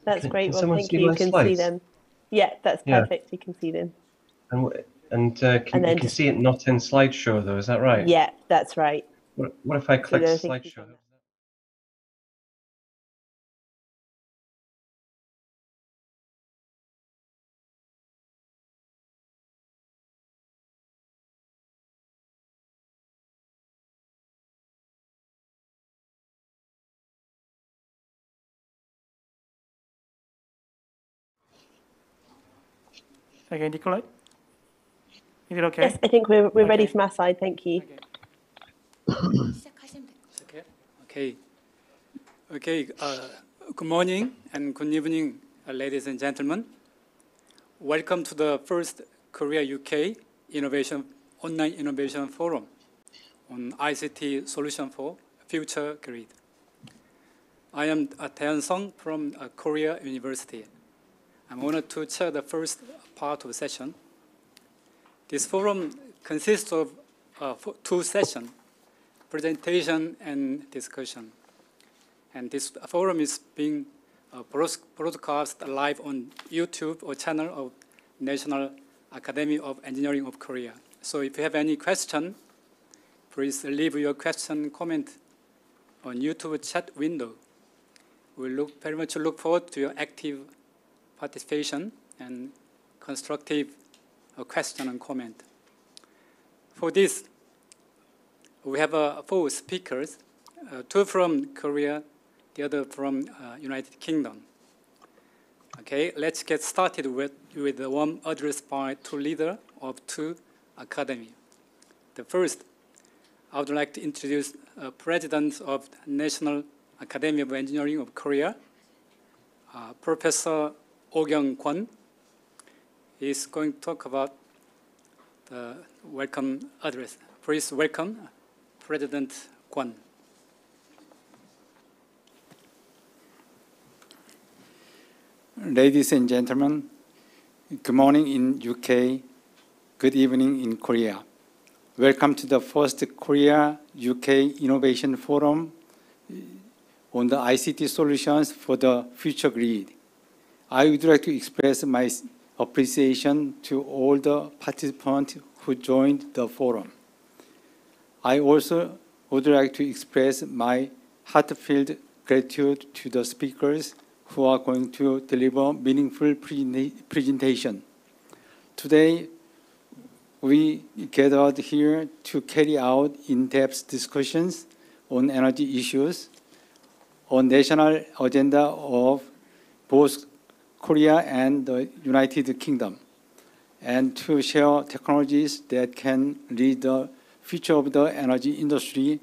That's great. Can Well, someone thank see you. You my can see slides? them. Yeah, that's Yeah. perfect. You can see them. And And you then can see it not in slideshow though, is that right? Yeah, that's right. What if I So click then I think slideshow? Okay, Nikolai? Is it okay? Yes, I think we're ready from our side. Thank you. Okay. Okay. Good morning and good evening, ladies and gentlemen. Welcome to the first Korea-UK Online Innovation Forum on ICT Solution for Future Grid. I am Tae-yeon from Korea University. I'm honored to chair the first part of the session. This forum consists of two sessions, presentation and discussion. And this forum is being broadcast live on YouTube or channel of National Academy of Engineering of Korea. So if you have any question, please leave your question, comment on YouTube chat window. We very much look forward to your active participation and constructive question and comment. For this, we have four speakers, two from Korea, the other from United Kingdom. Okay, let's get started with the warm address by two leaders of two academies. The first, I would like to introduce President of National Academy of Engineering of Korea, Professor Kwon. He is going to talk about the welcome address. Please welcome President Kwon. Ladies and gentlemen, good morning in UK, good evening in Korea. Welcome to the first Korea-UK Innovation Forum on the ICT Solutions for the Future Grid. I would like to express my appreciation to all the participants who joined the forum. I also would like to express my heartfelt gratitude to the speakers who are going to deliver meaningful presentation. Today, we gathered here to carry out in-depth discussions on energy issues, on national agenda of both Korea and the United Kingdom, and to share technologies that can lead the future of the energy industry.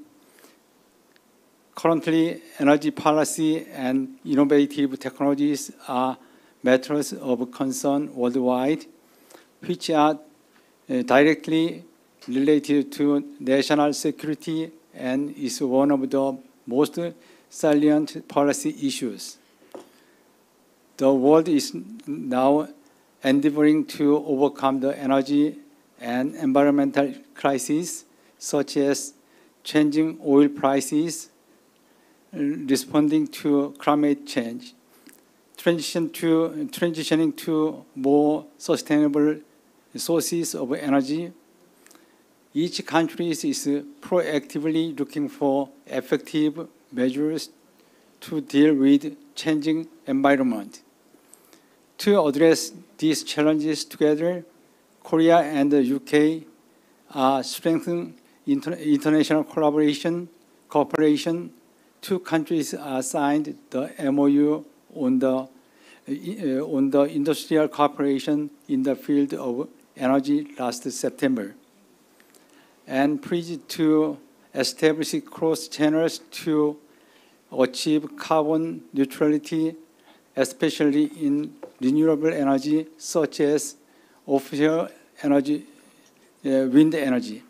Currently, energy policy and innovative technologies are matters of concern worldwide, which are directly related to national security and is one of the most salient policy issues. The world is now endeavoring to overcome the energy and environmental crises, such as changing oil prices, responding to climate change, transitioning to more sustainable sources of energy. Each country is proactively looking for effective measures to deal with changing environment. To address these challenges together, Korea and the UK are strengthening international cooperation. Two countries signed the MOU on the industrial cooperation in the field of energy last September, and pledged to establish cross channels to achieve carbon neutrality, especially in renewable energy such as offshore energy, wind energy,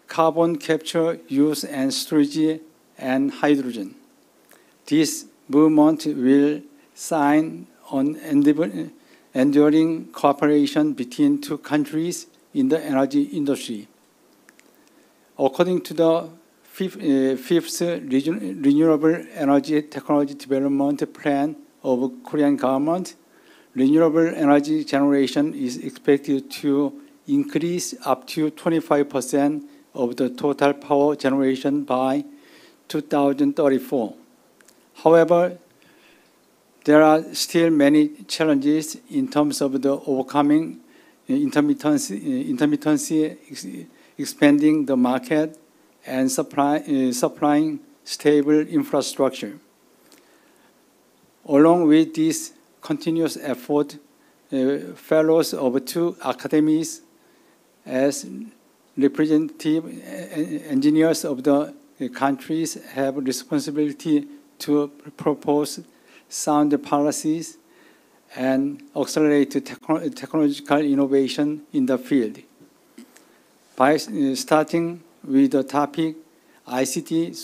carbon capture, use and storage, and hydrogen. This movement will sign on enduring cooperation between two countries in the energy industry. According to the fifth renewable energy technology development plan of Korean government. Renewable energy generation is expected to increase up to 25% of the total power generation by 2034. However, there are still many challenges in terms of the overcoming intermittency, expanding the market, and supplying stable infrastructure. Along with this continuous effort, fellows of two academies as representative engineers of the countries have responsibility to propose sound policies and accelerate technological innovation in the field. By starting with the topic ICT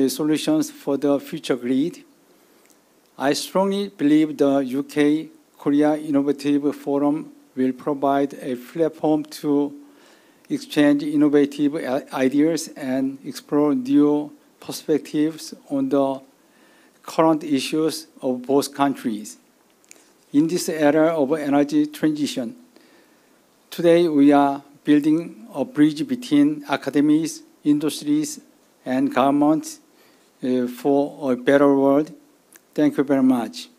Solutions for the Future Grid, I strongly believe the UK-Korea Innovative Forum will provide a platform to exchange innovative ideas and explore new perspectives on the current issues of both countries. In this era of energy transition, today we are building a bridge between academies, industries, and governments for a better world. Thank you very much.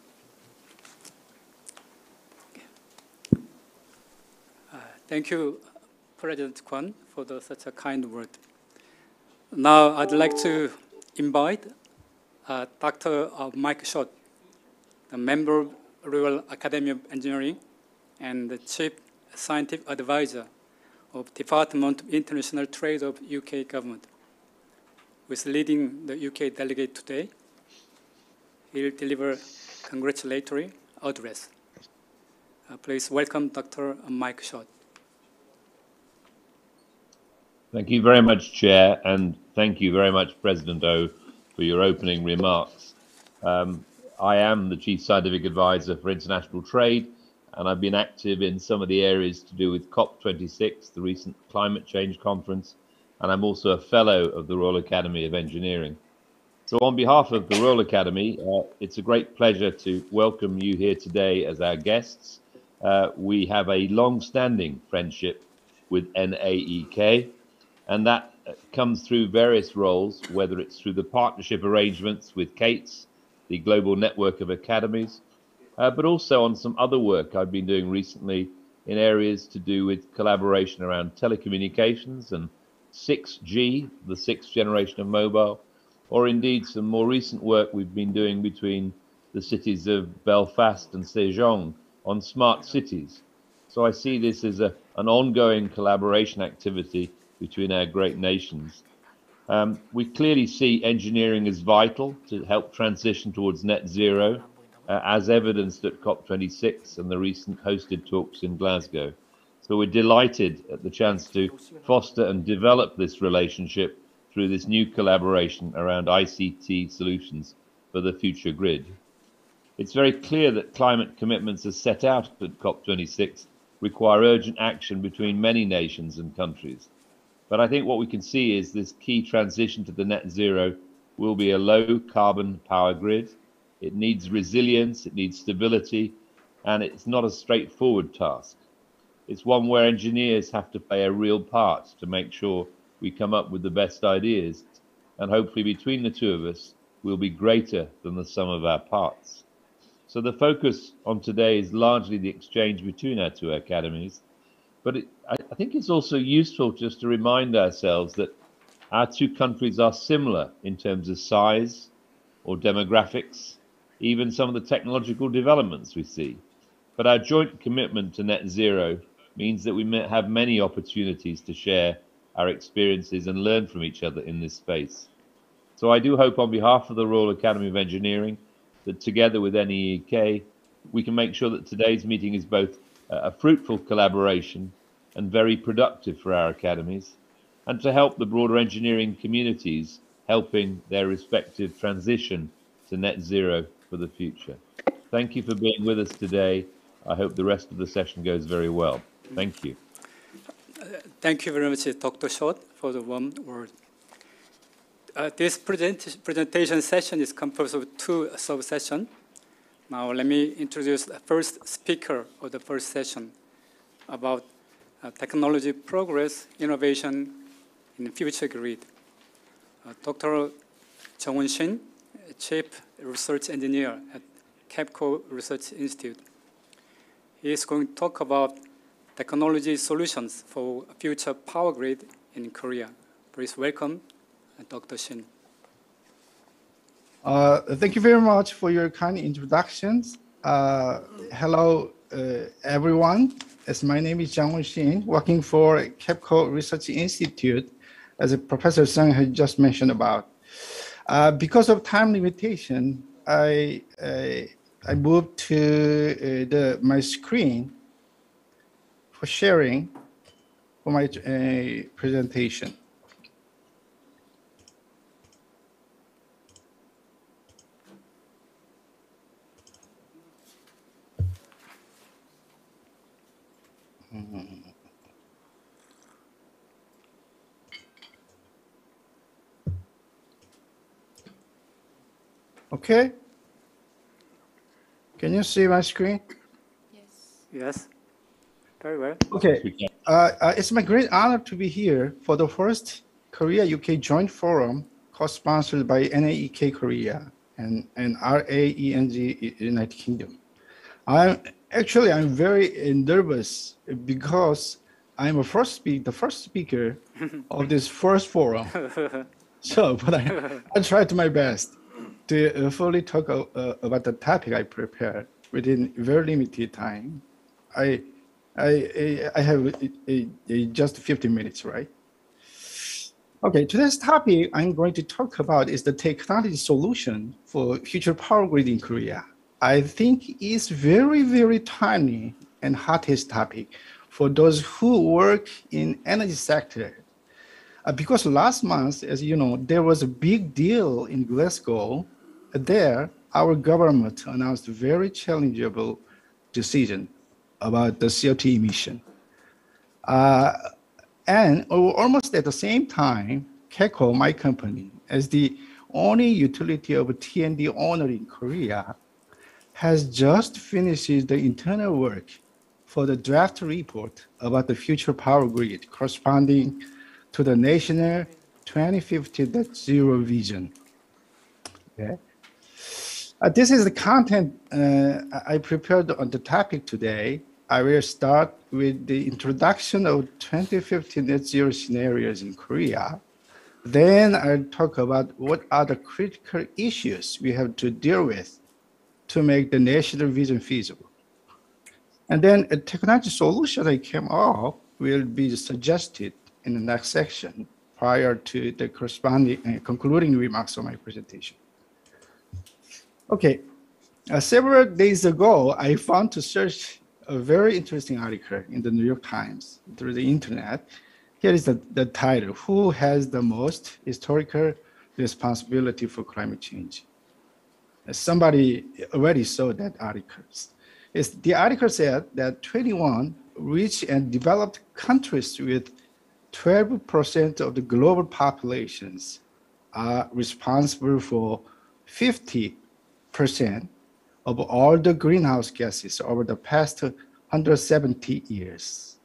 Thank you, President Kwon, for such a kind word. Now I'd like to invite Dr. Mike Schott, a member of Royal Academy of Engineering and the Chief Scientific Advisor of Department of International Trade of UK government, who is leading the UK delegate today. He'll deliver congratulatory address. Please welcome Dr. Mike Schott. Thank you very much, Chair, and thank you very much, President O, for your opening remarks. I am the Chief Scientific Advisor for International Trade, and I've been active in some of the areas to do with COP26, the recent climate change conference, and I'm also a Fellow of the Royal Academy of Engineering. So on behalf of the Royal Academy, it's a great pleasure to welcome you here today as our guests. We have a long-standing friendship with NAEK, and that comes through various roles, whether it's through the partnership arrangements with CATES, the Global Network of Academies, but also on some other work I've been doing recently in areas to do with collaboration around telecommunications and 6G, the sixth generation of mobile, or indeed some more recent work we've been doing between the cities of Belfast and Seong on smart cities. So I see this as an ongoing collaboration activity between our great nations. We clearly see engineering as vital to help transition towards net zero, as evidenced at COP26 and the recent hosted talks in Glasgow. So we're delighted at the chance to foster and develop this relationship through this new collaboration around ICT solutions for the future grid. It's very clear that climate commitments as set out at COP26 require urgent action between many nations and countries. But I think what we can see is this key transition to the net zero will be a low carbon power grid. It needs resilience, it needs stability, and it's not a straightforward task. It's one where engineers have to play a real part to make sure we come up with the best ideas, and hopefully between the two of us, we'll be greater than the sum of our parts. So the focus on today is largely the exchange between our two academies, but I think it's also useful just to remind ourselves that our two countries are similar in terms of size or demographics, even some of the technological developments we see. But our joint commitment to net zero means that we may have many opportunities to share our experiences and learn from each other in this space. So I do hope on behalf of the Royal Academy of Engineering that together with NEEK, we can make sure that today's meeting is both a fruitful collaboration and very productive for our academies, and to help the broader engineering communities helping their respective transition to net zero for the future. Thank you for being with us today. I hope the rest of the session goes very well. Thank you. Thank you very much, Dr. Schott, for the warm word. this presentation session is composed of two sub-sessions. Now let me introduce the first speaker of the first session about technology progress, innovation in future grid. Dr. Jeong-hoon Shin, Chief Research Engineer at KEPRI Research Institute. He is going to talk about technology solutions for future power grid in Korea. Please welcome Dr. Shin. Thank you very much for your kind introductions. Hello, everyone. My name is Jeong-hoon Shin, working for KEPRI Research Institute, as Professor Seong had just mentioned about. Because of time limitation, I moved to my screen for sharing for my presentation. Okay. Can you see my screen? Yes, very well. Okay. It's my great honor to be here for the first Korea-UK Joint Forum co-sponsored by NAEK Korea and RAENG United Kingdom. I'm very nervous because I'm the first speaker of this first forum. But I tried my best to fully talk about the topic I prepared within very limited time. I have just 15 minutes, right? Okay, today's topic I'm going to talk about is the technology solution for future power grid in Korea. I think it's very, very timely and hottest topic for those who work in energy sector. Because last month, as you know, there was a big deal in Glasgow. There, our government announced a very challengeable decision about the CO2 emission. And almost at the same time, KEPRI, my company, as the only utility of T&D owner in Korea, has just finished the internal work for the draft report about the future power grid corresponding to the national 2050 net zero vision. Okay. This is the content I prepared on the topic today. I will start with the introduction of 2050 net zero scenarios in Korea. Then I'll talk about what are the critical issues we have to deal with to make the national vision feasible. And then a technology solution I came up will be suggested in the next section prior to the corresponding concluding remarks of my presentation. Okay, several days ago, I found to search a very interesting article in the New York Times through the internet. Here is the title, Who has the most historical responsibility for climate change? Somebody already saw that article. The article said that 21 rich and developed countries with 12% of the global populations are responsible for 50% of all the greenhouse gases over the past 170 years.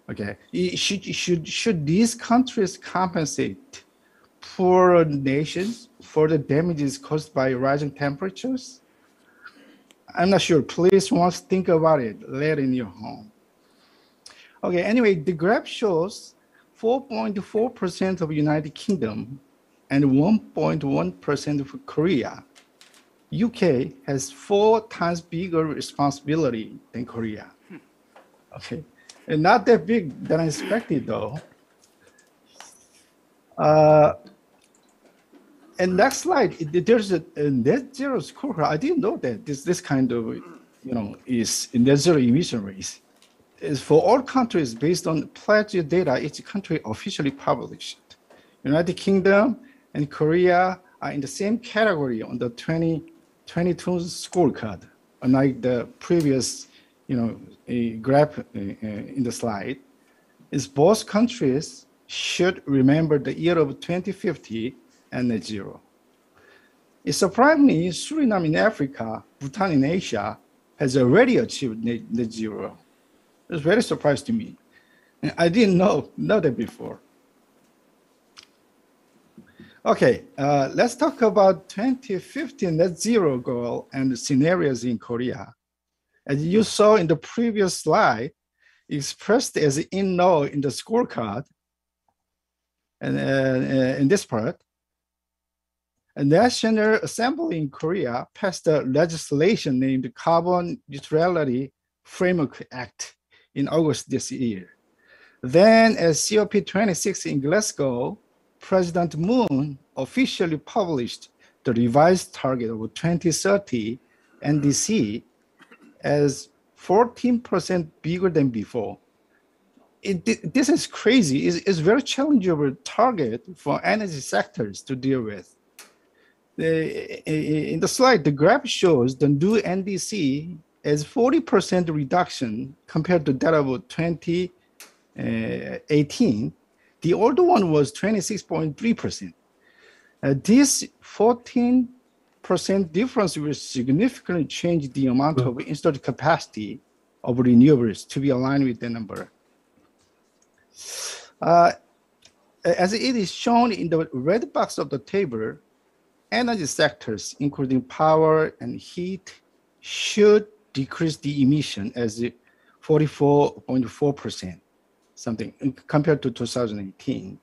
Okay, should these countries compensate poor nations for the damages caused by rising temperatures? I'm not sure. Please once think about it later in your home. Okay, anyway, the graph shows 4.4% of United Kingdom and 1.1% of Korea. UK has 4 times bigger responsibility than Korea. Okay, and not that big than I expected though. And next slide, there's a net zero scorecard. I didn't know that this kind of, is net zero emission rates. Is for all countries based on pledged data each country officially published. United Kingdom and Korea are in the same category on the 2022 scorecard, unlike the previous, graph in the slide. Is both countries should remember the year of 2050 and net zero. It surprised me, Suriname in Africa, Bhutan in Asia has already achieved net zero. It was very surprised to me. And I didn't know that before. Okay, let's talk about 2050 net zero goal and the scenarios in Korea. As you saw in the previous slide, expressed as in no in the scorecard, and in this part, a National Assembly in Korea passed a legislation named Carbon Neutrality Framework Act in August this year. Then as COP26 in Glasgow, President Moon officially published the revised target of 2030 NDC as 14% bigger than before. This is crazy. It's a very challenging target for energy sectors to deal with. In the slide, the graph shows the new NDC as 40% reduction compared to that of 2018. The older one was 26.3%. This 14% difference will significantly change the amount of installed capacity of renewables to be aligned with the number. As it is shown in the red box of the table, energy sectors, including power and heat, should decrease the emission as 44.4%, something compared to 2018.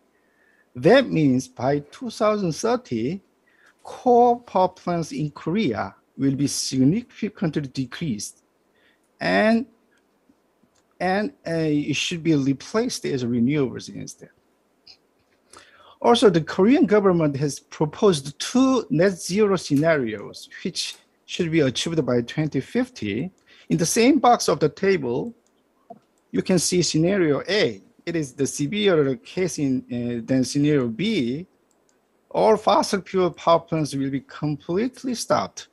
That means by 2030, coal power plants in Korea will be significantly decreased, and it should be replaced as renewables instead. Also, the Korean government has proposed 2 net zero scenarios, which should be achieved by 2050. In the same box of the table, you can see scenario A. It is the severe case than scenario B. All fossil fuel power plants will be completely stopped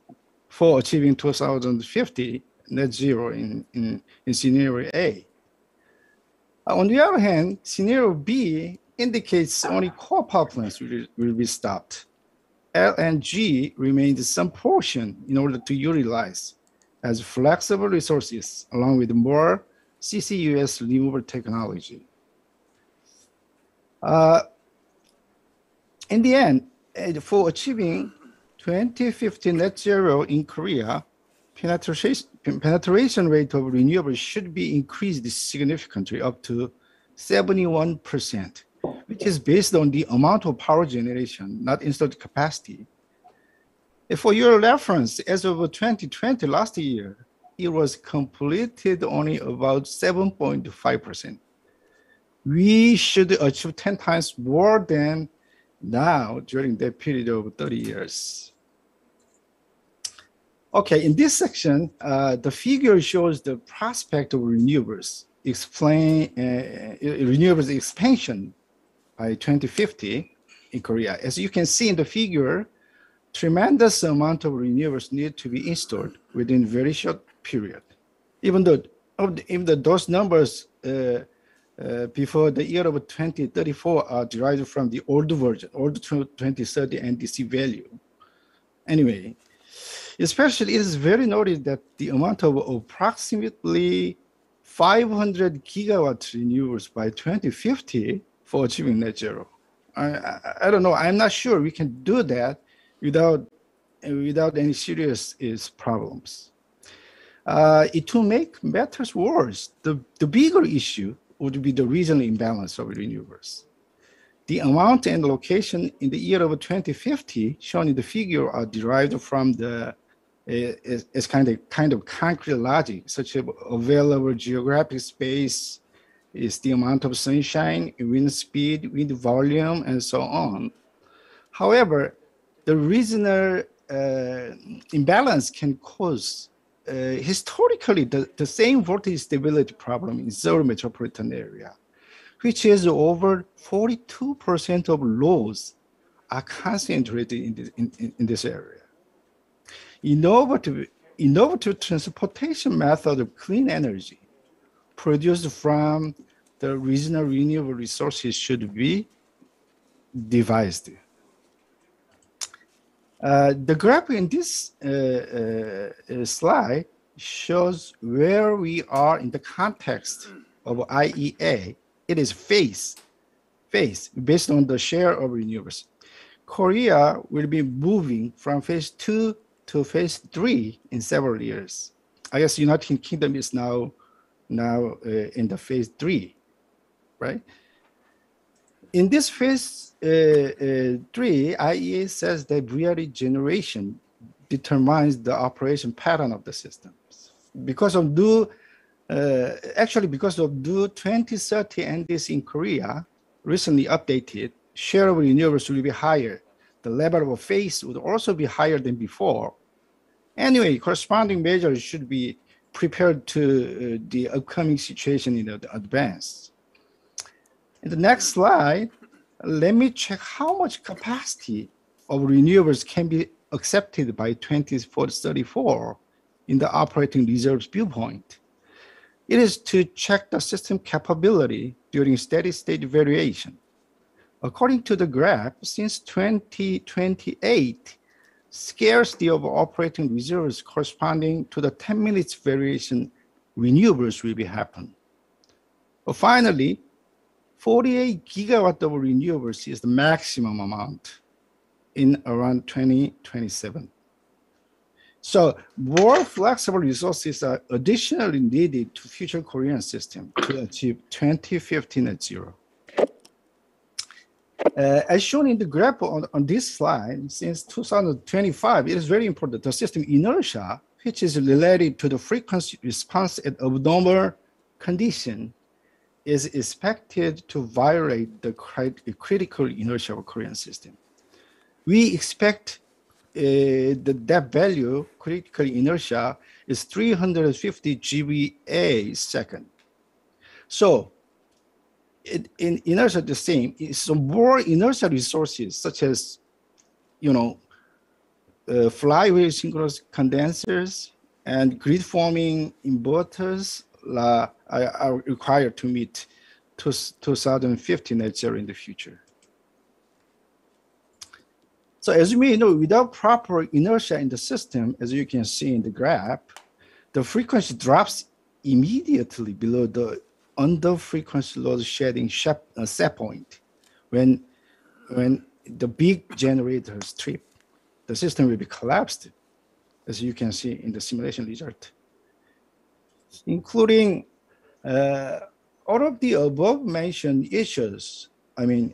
for achieving 2050 net zero in scenario A. On the other hand, scenario B indicates only coal power plants will be stopped. LNG remains some portion in order to utilize as flexible resources along with more CCUS renewable technology. In the end, for achieving 2050 net zero in Korea, penetration rate of renewables should be increased significantly up to 71%, which is based on the amount of power generation, not installed capacity. For your reference, as of 2020, last year, it was completed only about 7.5%. We should achieve 10 times more than now during that period of 30 years. Okay, in this section, the figure shows the prospect of renewables, renewables expansion by 2050 in Korea. As you can see in the figure, tremendous amount of renewables need to be installed within a very short period. Even though those numbers before the year of 2034 are derived from the old version, old 2030 NDC value. Anyway, especially it is very noted that the amount of approximately 500 gigawatt renewables by 2050 for achieving net zero. I don't know, I'm not sure we can do that without any serious problems. To make matters worse, the bigger issue would be the regional imbalance of renewables. The amount and location in the year of 2050 shown in the figure are derived from the as kind of concrete logic, such as available geographic space, is the amount of sunshine, wind speed, wind volume, and so on. However, the regional imbalance can cause historically the same voltage stability problem in Seoul metropolitan area, which is over 42% of loads are concentrated in this area. Innovative transportation method of clean energy produced from the regional renewable resources should be devised. The graph in this slide shows where we are in the context of IEA. It is phase based on the share of renewables. Korea will be moving from phase 2 to phase 3 in several years. I guess United Kingdom is now in the phase 3, right? In this phase 3, IEA says that VRE generation determines the operation pattern of the systems. Because of new 2030 NDC in Korea, recently updated, share of renewables will be higher. The level of phase would also be higher than before. Anyway, corresponding measures should be prepared to the upcoming situation in advance. In the next slide, let me check how much capacity of renewables can be accepted by 2034 in the operating reserves viewpoint. It is to check the system capability during steady state variation. According to the graph, since 2028, scarcity of operating reserves corresponding to the 10 minutes variation renewables will be happen. But finally, 48 gigawatt of renewables is the maximum amount in around 2027. So more flexible resources are additionally needed to future Korean system to achieve 2050 net zero. As shown in the graph on this slide, since 2025, it is very important. The system inertia, which is related to the frequency response at abnormal condition, is expected to violate the critical inertia of a Korean system. We expect that value, critical inertia, is 350 GVA second. So in inertia the same, so more inertial resources such as, flywheel synchronous condensers and grid forming inverters are required to meet 2050 net zero in the future. So as you may know, without proper inertia in the system, as you can see in the graph, the frequency drops immediately below the under frequency load shedding set point. When the big generators trip, the system will be collapsed, as you can see in the simulation result. Including all of the above mentioned issues, the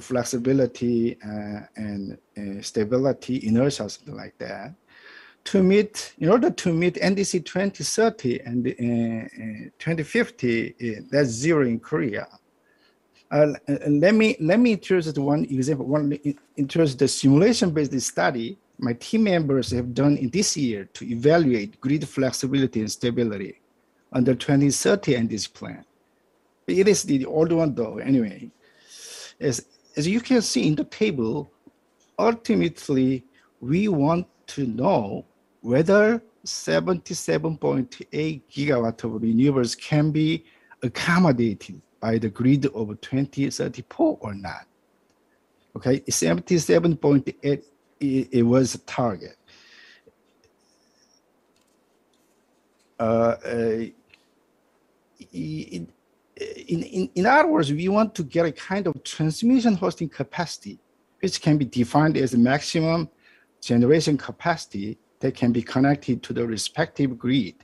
flexibility and stability, inertia, something like that, in order to meet NDC 2030 and 2050 net zero in Korea. Let me introduce one example. Introduce the simulation-based study my team members have done in this year to evaluate grid flexibility and stability under 2030 NDC plan. It is the old one though, anyway. As you can see in the table, ultimately, we want to know whether 77.8 gigawatt of renewables can be accommodated by the grid of 2034 or not. Okay, 77.8, it was a target. In other words, we want to get a kind of transmission hosting capacity, which can be defined as a maximum generation capacity that can be connected to the respective grid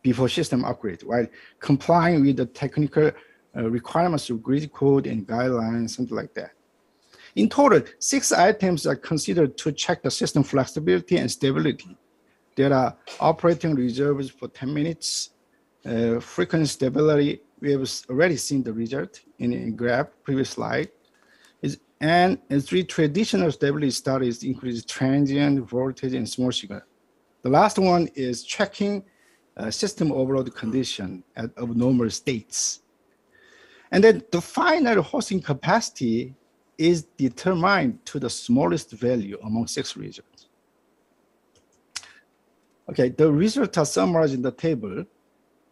before system upgrade, while complying with the technical requirements of grid code and guidelines, something like that. In total, 6 items are considered to check the system flexibility and stability. There are operating reserves for 10 minutes, frequency stability. We have already seen the result in a graph, previous slide. And 3 traditional stability studies include transient, voltage, and small signal. The last one is checking system overload condition at abnormal states. And then the final hosting capacity is determined to the smallest value among 6 regions. Okay, the results are summarized in the table.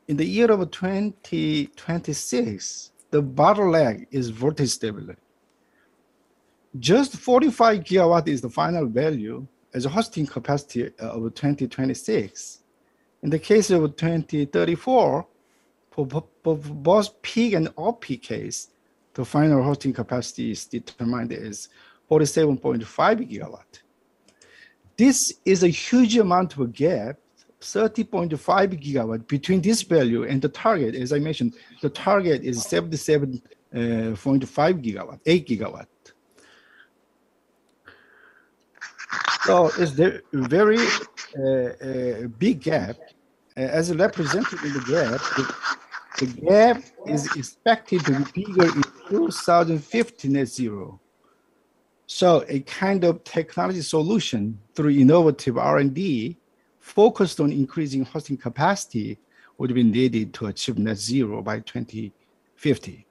In the year of 2026, the bottleneck is voltage stability. just 45 gigawatt is the final value as a hosting capacity of 2026. In the case of 2034, for both peak and off-peak case, the final hosting capacity is determined as 47.5 gigawatt. This is a huge amount of a gap, 30.5 gigawatt between this value and the target. As I mentioned, the target is 77.5 gigawatt, 8 gigawatt. So it's a very big gap. As represented in the graph, the gap is expected to be bigger in 2050 net zero. So a kind of technology solution through innovative R&D focused on increasing hosting capacity would be needed to achieve net zero by 2050.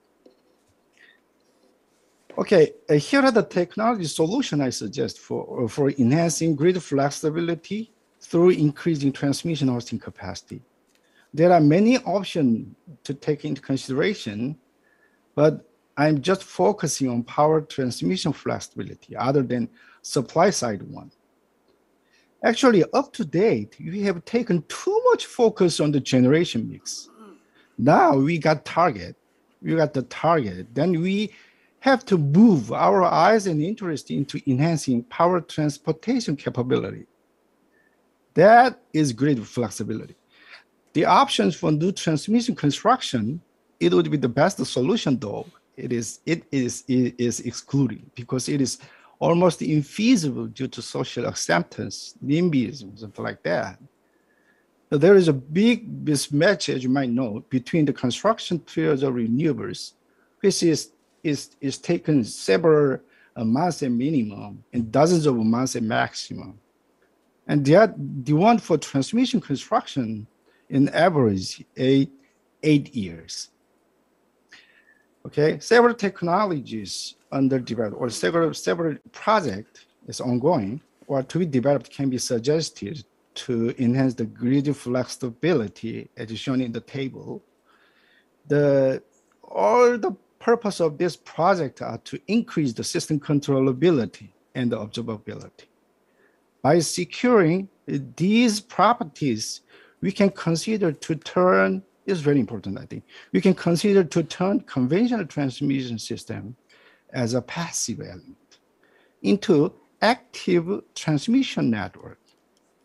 Okay, here are the technology solution I suggest for enhancing grid flexibility through increasing transmission hosting capacity. There are many options to take into consideration, but I'm just focusing on power transmission flexibility other than supply side one. Actually, up to date, we have taken too much focus on the generation mix. Now we got the target, then we have to move our eyes and interest into enhancing power transportation capability. That is grid flexibility. The options for new transmission construction, it would be the best solution though. It is excluded because it is almost infeasible due to social acceptance, NIMBYism, something like that. So there is a big mismatch, as you might know, between the construction periods of renewables, which is taken several months at minimum and dozens of months at maximum. And the one for transmission construction in average 8 years. Okay, several technologies under development or several projects is ongoing or to be developed can be suggested to enhance the grid flexibility as shown in the table. All the purpose of this project are to increase the system controllability and the observability. By securing these properties, we can consider to turn, this is very important, I think, we can consider to turn conventional transmission system as a passive element into active transmission network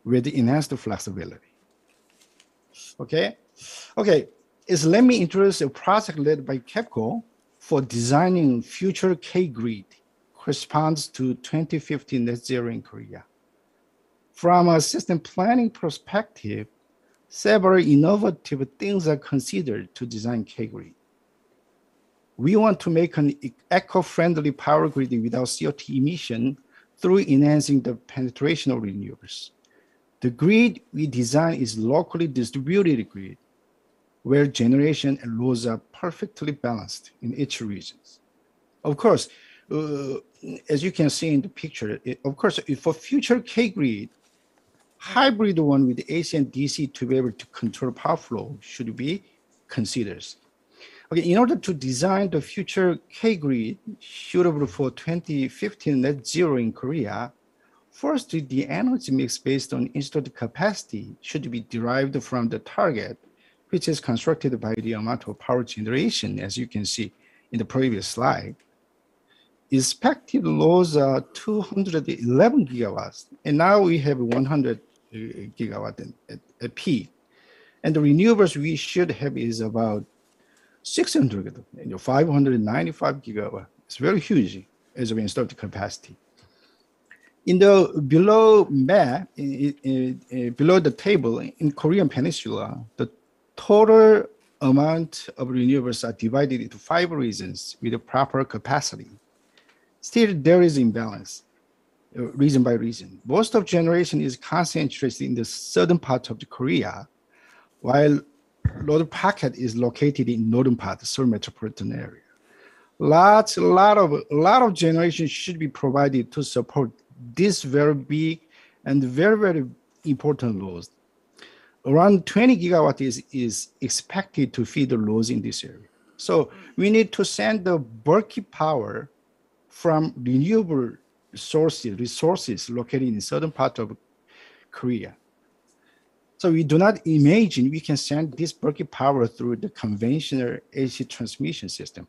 with enhanced flexibility. Okay, let me introduce a project led by KEPCO for designing future K-grid corresponds to 2050 net zero in Korea. From a system planning perspective, several innovative things are considered to design K-grid. We want to make an eco-friendly power grid without CO2 emission through enhancing the penetration of renewables. The grid we design is locally distributed grid, where generation and loads are perfectly balanced in each region. Of course, as you can see in the picture, of course, for future K-grid, hybrid one with AC and DC to be able to control power flow should be considered. Okay, in order to design the future K-grid suitable for 2015 net zero in Korea, first, the energy mix based on installed capacity should be derived from the target, which is constructed by the amount of power generation, as you can see in the previous slide. Expected loads are 211 gigawatts, and now we have 100 gigawatt at peak. And the renewables we should have is about 600, 595 gigawatt. It's very huge as we installed capacity. In the below map, below the table in Korean Peninsula, the total amount of renewables are divided into 5 regions with a proper capacity. Still, there is imbalance, region by region. Most of generation is concentrated in the southern part of Korea, while load pocket is located in northern part, the Seoul metropolitan area. A lot of generation should be provided to support this very big and very, very important loads. Around 20 gigawatt is expected to feed the loads in this area. So we need to send the bulky power from renewable resources located in southern part of Korea. So we do not imagine we can send this bulky power through the conventional AC transmission system.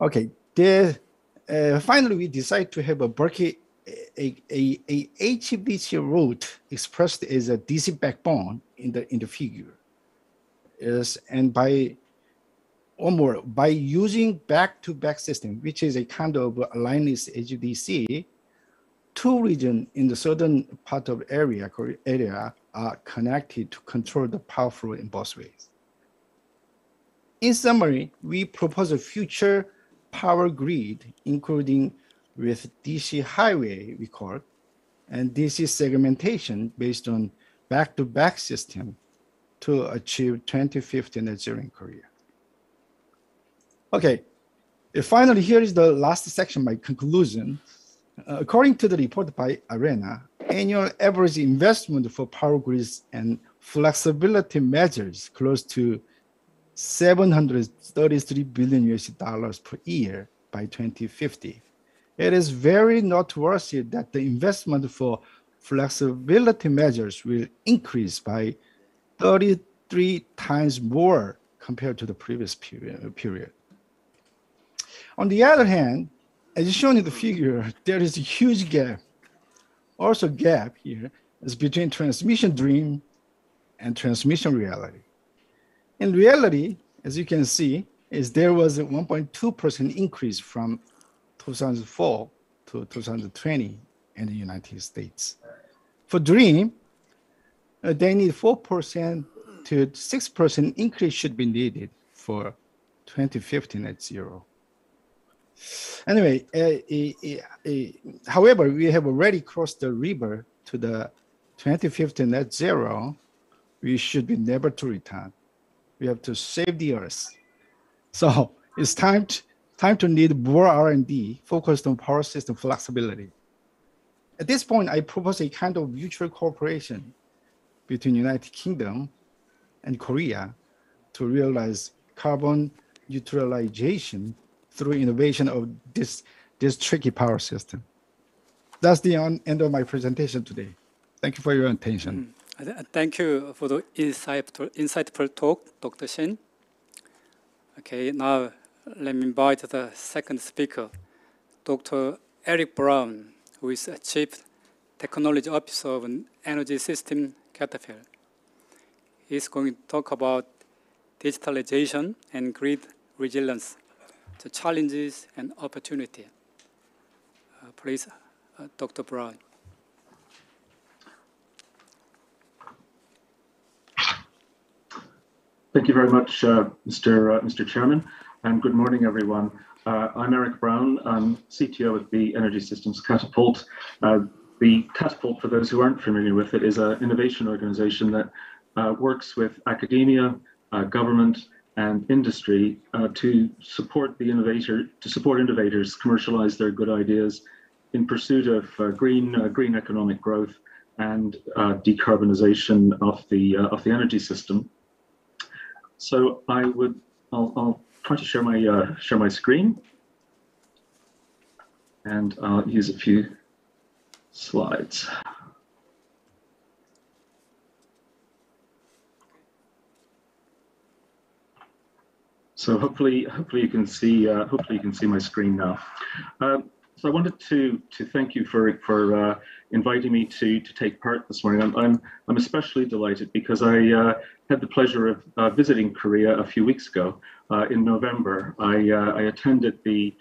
Okay, finally we decide to have a bulky a HVDC route expressed as a DC backbone in the figure. Yes, and by using back-to-back system, which is a kind of lineless HVDC, two regions in the southern part of area are connected to control the power flow in both ways. In summary, we propose a future power grid, including with DC highway, we call it, and DC segmentation based on back-to-back system to achieve 2050 net zero in Korea. Okay, finally, here is the last section, my conclusion. According to the report by ARENA, annual average investment for power grids and flexibility measures close to $733 billion per year by 2050. It is very noteworthy that the investment for flexibility measures will increase by 33 times more compared to the previous period. On the other hand, as shown in the figure, there is a huge gap, also gap here, is between transmission dream and transmission reality. In reality, as you can see, there was a 1.2% increase from 2004 to 2020 in the United States. For dream, they need 4% to 6% increase should be needed for 2050 net zero. Anyway, however, we have already crossed the river to the 2050 net zero. We should be never to return. We have to save the earth. So it's time to need more R&D focused on power system flexibility. At this point, I propose a kind of mutual cooperation between United Kingdom and Korea to realize carbon neutralization through innovation of this tricky power system. That's the end of my presentation today. Thank you for your attention. Thank you for the insightful talk, Dr. Shin. Okay, now let me invite the second speaker, Dr. Eric Brown, who is Chief Technology Officer of an Energy System Catapult. He's going to talk about digitalization and grid resilience, the challenges and opportunity. Please, Dr. Brown. Thank you very much, Mr. Chairman, and good morning, everyone. I'm Eric Brown. I'm CTO at the Energy Systems Catapult. The Catapult, for those who aren't familiar with it, is an innovation organization that works with academia, government, and industry to support innovators commercialize their good ideas in pursuit of green economic growth and decarbonization of the energy system. So I'll try to share my screen, and I'll use a few slides. So hopefully you can see my screen now. So I wanted to thank you for inviting me to take part this morning. I'm especially delighted because I had the pleasure of visiting Korea a few weeks ago in November. I attended the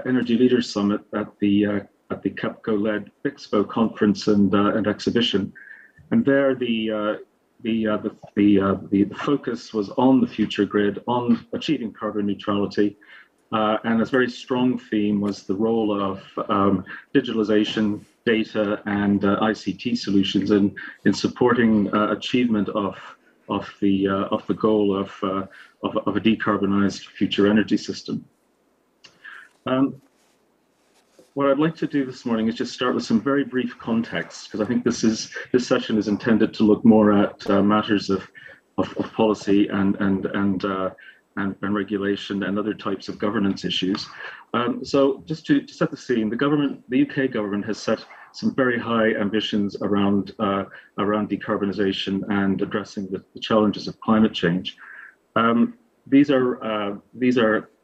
Energy Leaders Summit at the KEPCO-led Expo conference and exhibition, and there the focus was on the future grid, on achieving carbon neutrality, and a very strong theme was the role of digitalization, data, and ICT solutions in supporting achievement of the goal of a decarbonized future energy system. What I'd like to do this morning is just start with some very brief context, because I think this session is intended to look more at matters of policy and and regulation and other types of governance issues. So just to set the scene, the UK government has set some very high ambitions around decarbonisation and addressing the challenges of climate change. These are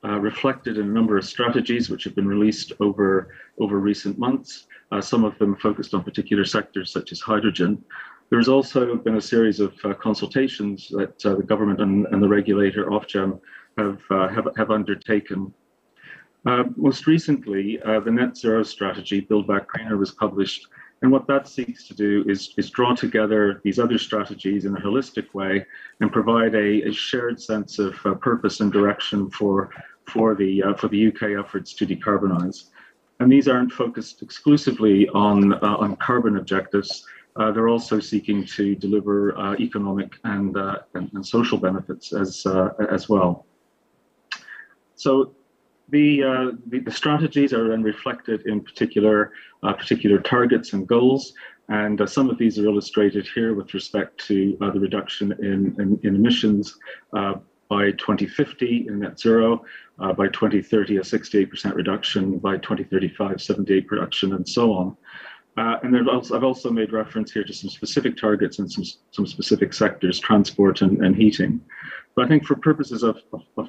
reflected in a number of strategies which have been released over recent months. Some of them focused on particular sectors such as hydrogen. There's also been a series of consultations that the government and the regulator Ofgem have undertaken. Most recently, the Net Zero strategy, Build Back Greener, was published. And what that seeks to do is draw together these other strategies in a holistic way and provide a shared sense of purpose and direction for the UK efforts to decarbonise. And these aren't focused exclusively on carbon objectives. They're also seeking to deliver economic and social benefits as well. So the strategies are then reflected in particular targets and goals, and some of these are illustrated here with respect to the reduction in emissions by 2050 in net zero, by 2030 a 68% reduction, by 2035 78% reduction, and so on. And I've also made reference here to some specific targets and some specific sectors, transport and heating. But I think for purposes of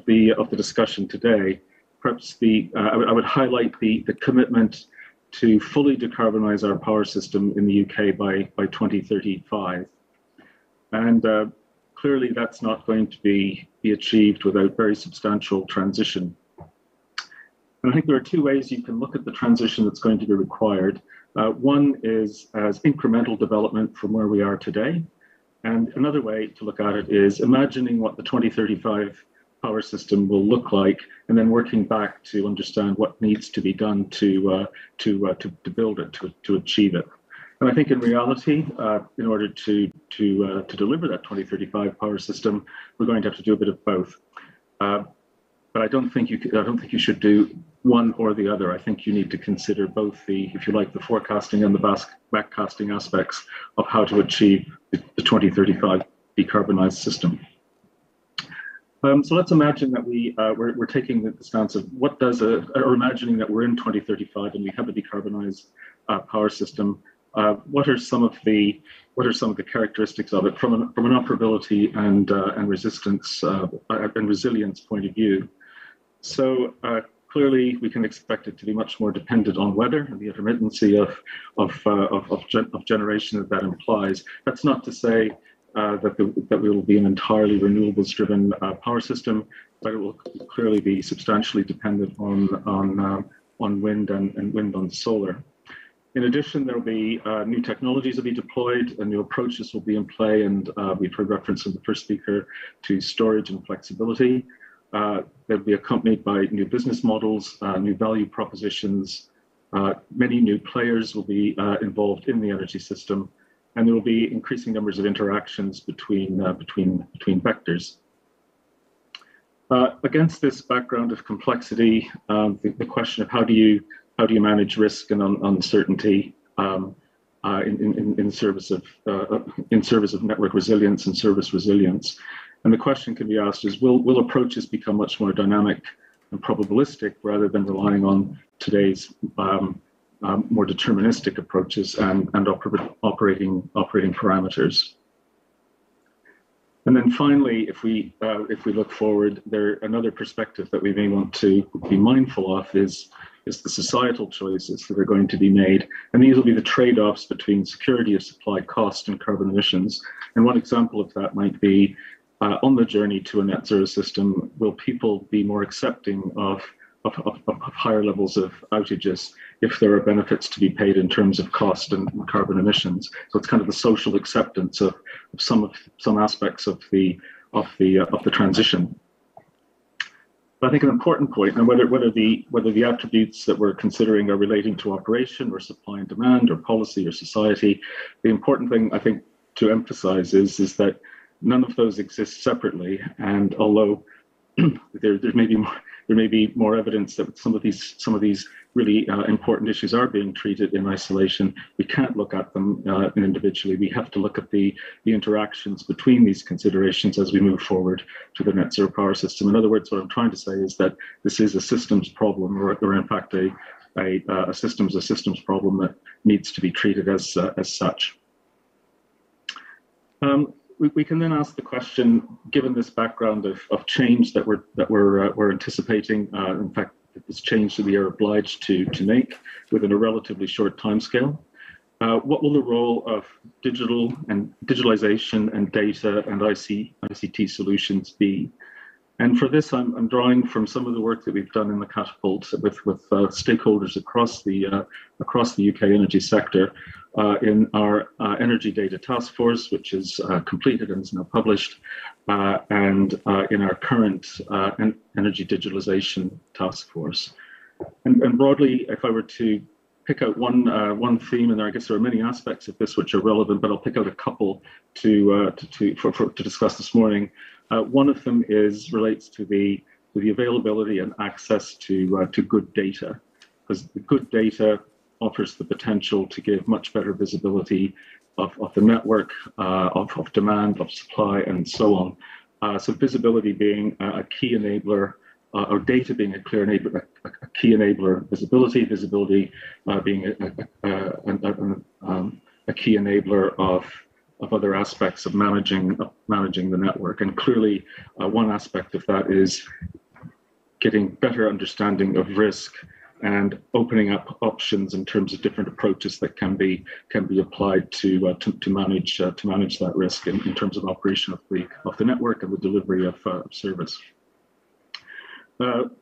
the discussion today, perhaps I would highlight the commitment to fully decarbonize our power system in the UK by 2035. And clearly that's not going to be achieved without very substantial transition. And I think there are two ways you can look at the transition that's going to be required. One is as incremental development from where we are today. And another way to look at it is imagining what the 2035 power system will look like, and then working back to understand what needs to be done to build it, to achieve it. And I think in reality, in order to deliver that 2035 power system, we're going to have to do a bit of both. But I don't think you should do one or the other. I think you need to consider both if you like, the forecasting and the backcasting aspects of how to achieve the 2035 decarbonized system. So let's imagine that we're taking the stance of or imagining that we're in 2035 and we have a decarbonized power system. What are some of the characteristics of it from an operability and resistance and resilience point of view? So clearly, we can expect it to be much more dependent on weather and the intermittency of generation that implies. That's not to say that we will be an entirely renewables-driven power system, but it will clearly be substantially dependent on wind and wind on solar. In addition, there will be new technologies will be deployed and new approaches will be in play, and we've heard reference from the first speaker to storage and flexibility. They'll be accompanied by new business models, new value propositions. Many new players will be involved in the energy system, and there will be increasing numbers of interactions between vectors. Against this background of complexity, the question of how do you manage risk and uncertainty in service of network resilience and service resilience. And the question can be asked is, will approaches become much more dynamic and probabilistic rather than relying on today's more deterministic approaches and operating parameters? And then finally, if we look forward, another perspective that we may want to be mindful of is the societal choices that are going to be made. And these will be the trade-offs between security of supply, cost, and carbon emissions. And one example of that might be on the journey to a net zero system, will people be more accepting of higher levels of outages if there are benefits to be paid in terms of cost and carbon emissions? So it's kind of the social acceptance of some aspects of the transition. But I think an important point, and whether the attributes that we're considering are relating to operation or supply and demand or policy or society, the important thing I think to emphasize is that none of those exist separately. And although there may be there may be more evidence that some of these really important issues are being treated in isolation. We can't look at them individually. We have to look at the interactions between these considerations as we move forward to the net zero power system. In other words, what I'm trying to say is that this is a systems problem, or in fact a systems problem that needs to be treated as such. We can then ask the question, given this background of change that we're anticipating, in fact, this change that we are obliged to make within a relatively short timescale, what will the role of digitalization and data and ICT solutions be? And for this, I'm drawing from some of the work that we've done in the Catapult with stakeholders across the UK energy sector in our Energy Data Task Force, which is completed and is now published, and in our current Energy Digitalization Task Force. And broadly, if I were to pick out one theme, and I guess there are many aspects of this which are relevant, but I'll pick out a couple to discuss this morning. One of them relates to the availability and access to good data, because the good data offers the potential to give much better visibility of the network, of demand, of supply, and so on. So visibility being a key enabler, or data being a clear enabler, a key enabler, visibility being a key enabler of other aspects of managing the network. And clearly, one aspect of that is getting better understanding of risk and opening up options in terms of different approaches that can be applied to manage that risk in terms of operation of the network and the delivery of service.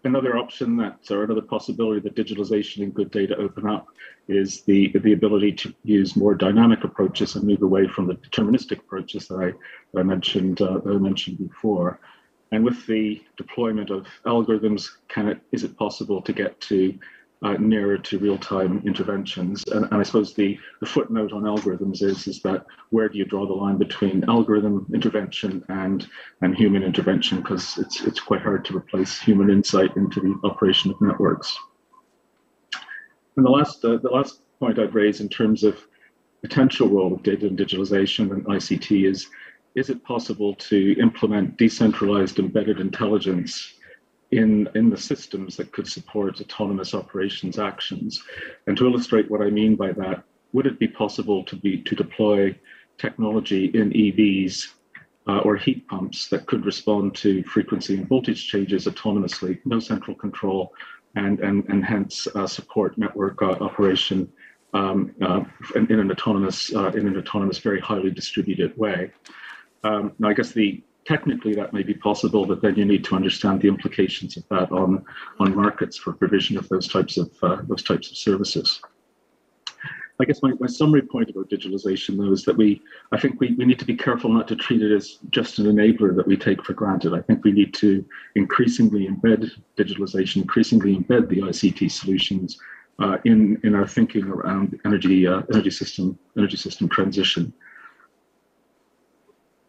Another option or another possibility that digitalization and good data open up is the ability to use more dynamic approaches and move away from the deterministic approaches that I mentioned before. And with the deployment of algorithms, is it possible to get to nearer to real-time interventions? And I suppose the footnote on algorithms is that where do you draw the line between algorithm intervention and human intervention? Because it's quite hard to replace human insight into the operation of networks. And the last point I'd raise in terms of potential role of data and digitalization and ICT is it possible to implement decentralized embedded intelligence in the systems that could support autonomous operations actions? And to illustrate what I mean by that, would it be possible to deploy technology in EVs or heat pumps that could respond to frequency and voltage changes autonomously, no central control, and hence support network operation in an autonomous, very highly distributed way? Now, I guess technically that may be possible, but then you need to understand the implications of that on markets for provision of those types of services. I guess my summary point about digitalization, though, is that I think we need to be careful not to treat it as just an enabler that we take for granted. I think we need to increasingly embed digitalization, increasingly embed the ICT solutions in our thinking around energy system transition.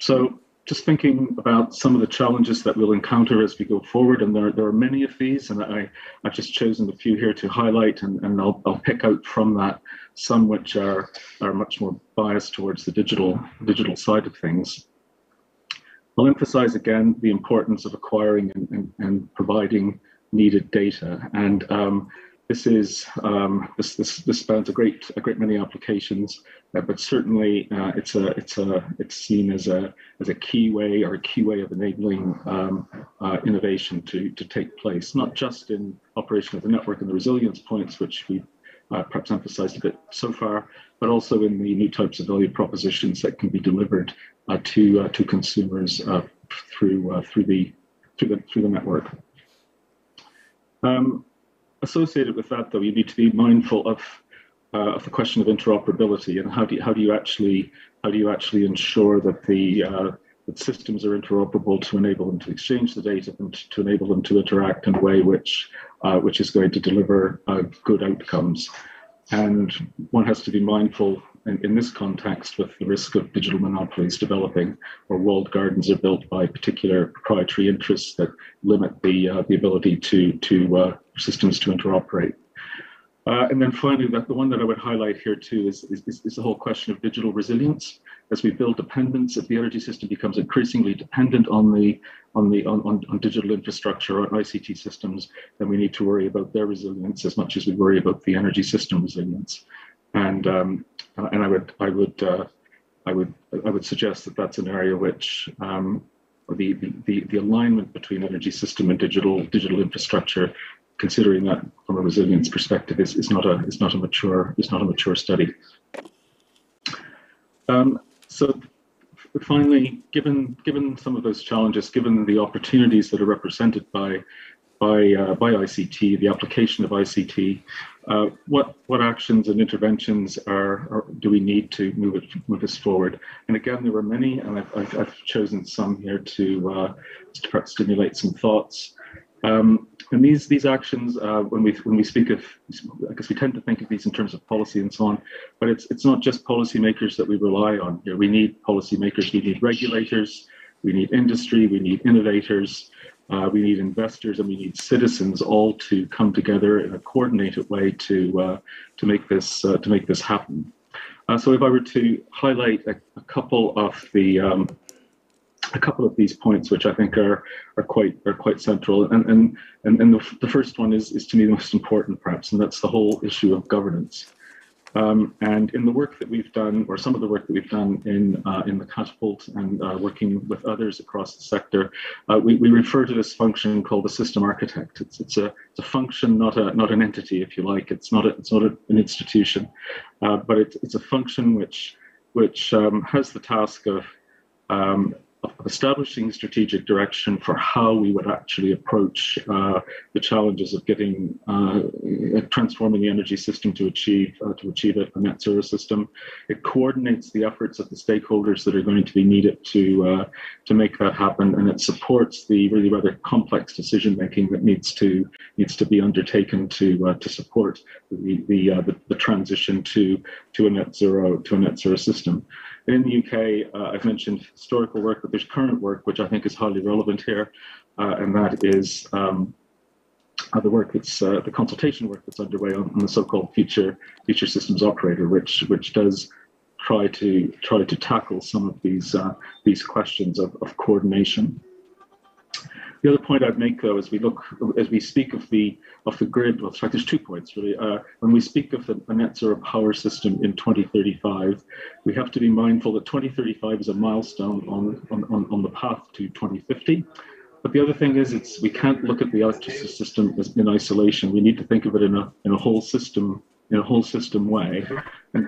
So, just thinking about some of the challenges that we'll encounter as we go forward, and there are many of these, and I've just chosen a few here to highlight, and I'll pick out from that some which are much more biased towards the digital side of things. I'll emphasize again the importance of acquiring and providing needed data, and this spans a great many applications, but certainly it's seen as a key way of enabling innovation to take place, not just in operation of the network and the resilience points, which we perhaps emphasized a bit so far, but also in the new types of value propositions that can be delivered to consumers through the network. Associated with that, though, you need to be mindful of the question of interoperability, and how do you actually ensure that that systems are interoperable to enable them to exchange the data and to enable them to interact in a way which is going to deliver good outcomes. And one has to be mindful in this context with the risk of digital monopolies developing, or walled gardens are built by particular proprietary interests that limit the ability for systems to interoperate. And then finally, the one that I would highlight here too is the whole question of digital resilience. As we build dependence, if the energy system becomes increasingly dependent on digital infrastructure or ICT systems, then we need to worry about their resilience as much as we worry about the energy system resilience. And I would suggest that that's an area which the alignment between energy system and digital infrastructure, considering that from a resilience perspective, is not a mature study. So finally, given some of those challenges, given the opportunities that are represented by ICT, the application of ICT, what actions and interventions do we need to move us forward? And again, there were many, and I've chosen some here to perhaps stimulate some thoughts. And these actions, when we speak of, I guess we tend to think of these in terms of policy and so on, but it's not just policymakers that we rely on here. We need policymakers, we need regulators, we need industry, we need innovators, we need investors, and we need citizens all to come together in a coordinated way to make this happen. So if I were to highlight a couple of these points, which I think are quite central, and the first one is to me the most important, perhaps, and that's the whole issue of governance. And in the work that we've done, or some of the work that we've done in the Catapult and working with others across the sector, we refer to this function called the system architect. It's a function, not an entity, if you like. It's not an institution, but it's a function which has the task of establishing strategic direction for how we would actually approach the challenges of transforming the energy system to achieve a net zero system. It coordinates the efforts of the stakeholders that are going to be needed to make that happen, and it supports the really rather complex decision making that needs to be undertaken to support the transition to a net zero system. In the UK, I've mentioned historical work, but there's current work which I think is highly relevant here, and that is the work that's the consultation work that's underway on the so-called future systems operator, which does try to tackle some of these questions of coordination. The other point I'd make, though, as we speak of the grid, well, in fact, there's 2 points really. When we speak of a net zero power system in 2035, we have to be mindful that 2035 is a milestone on the path to 2050. But the other thing is, we can't look at the electricity system in isolation. We need to think of it in a whole system way. And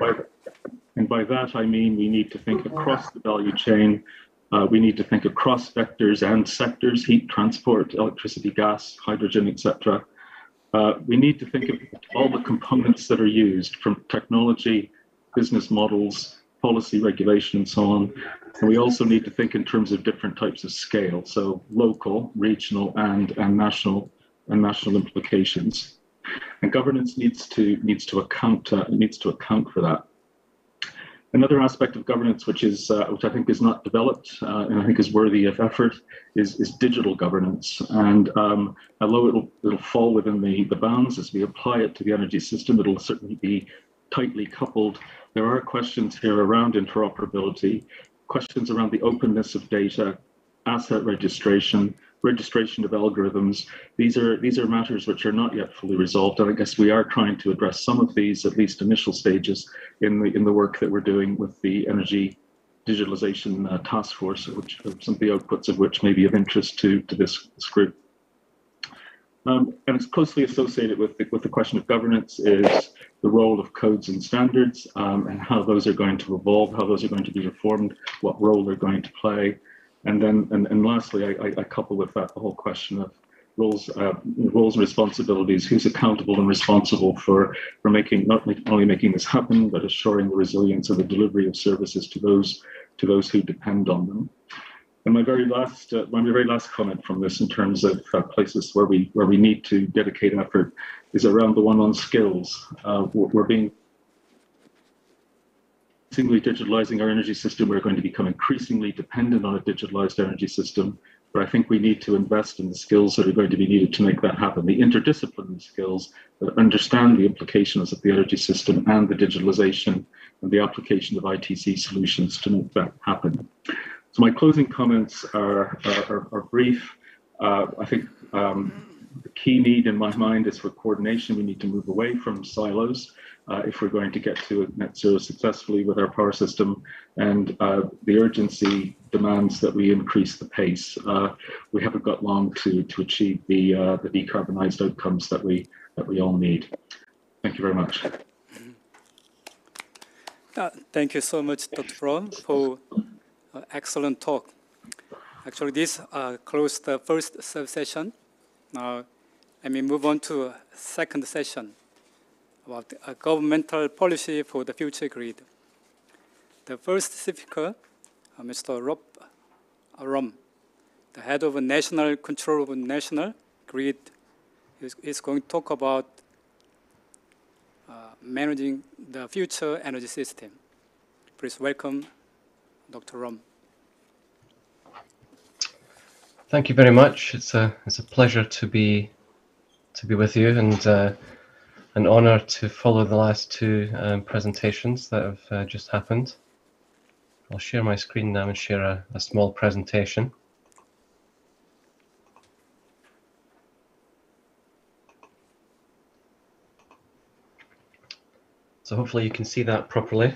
by that I mean we need to think across the value chain. We need to think across vectors and sectors: heat, transport, electricity, gas, hydrogen, etc. We need to think of all the components that are used, from technology, business models, policy, regulation, and so on. And we also need to think in terms of different types of scale, so local, regional, and national implications. And governance needs to account for that. Another aspect of governance, which I think is not developed and I think is worthy of effort, is digital governance. And although it'll fall within the bounds as we apply it to the energy system, it'll certainly be tightly coupled. There are questions here around interoperability, questions around the openness of data, asset registration of algorithms. These are matters which are not yet fully resolved, and I guess we are trying to address some of these, at least initial stages, in the work that we're doing with the Energy Digitalization Task Force, which some of the outputs of which may be of interest to this group. And it's closely associated with the question of governance is the role of codes and standards, and how those are going to evolve, how those are going to be reformed, what role they're going to play. And then, and lastly, I couple with that the whole question of roles and responsibilities. Who's accountable and responsible for not only making this happen, but assuring the resilience of the delivery of services to those who depend on them. And my very last comment from this, in terms of places where we need to dedicate effort, is around the one on skills. digitalizing our energy system, we're going to become increasingly dependent on a digitalized energy system. But I think we need to invest in the skills that are going to be needed to make that happen, the interdisciplinary skills that understand the implications of the energy system and the digitalization and the application of ITC solutions to make that happen. So my closing comments are brief. I think the key need in my mind is for coordination. We need to move away from silos if we're going to get to net zero successfully with our power system, and the urgency demands that we increase the pace. We haven't got long to achieve the decarbonized outcomes that we all need. Thank you very much. Thank you so much, Dr. Braun, for excellent talk. Actually, this closed the first session. Now, let me move on to a second session about governmental policy for the future grid. The first speaker, Mr. Rob Rom, the head of National Control of National Grid, is going to talk about managing the future energy system. Please welcome Dr. Rom. Thank you very much. It's a pleasure to be with you, and an honor to follow the last two presentations that have just happened. I'll share my screen now and share a small presentation. So hopefully you can see that properly.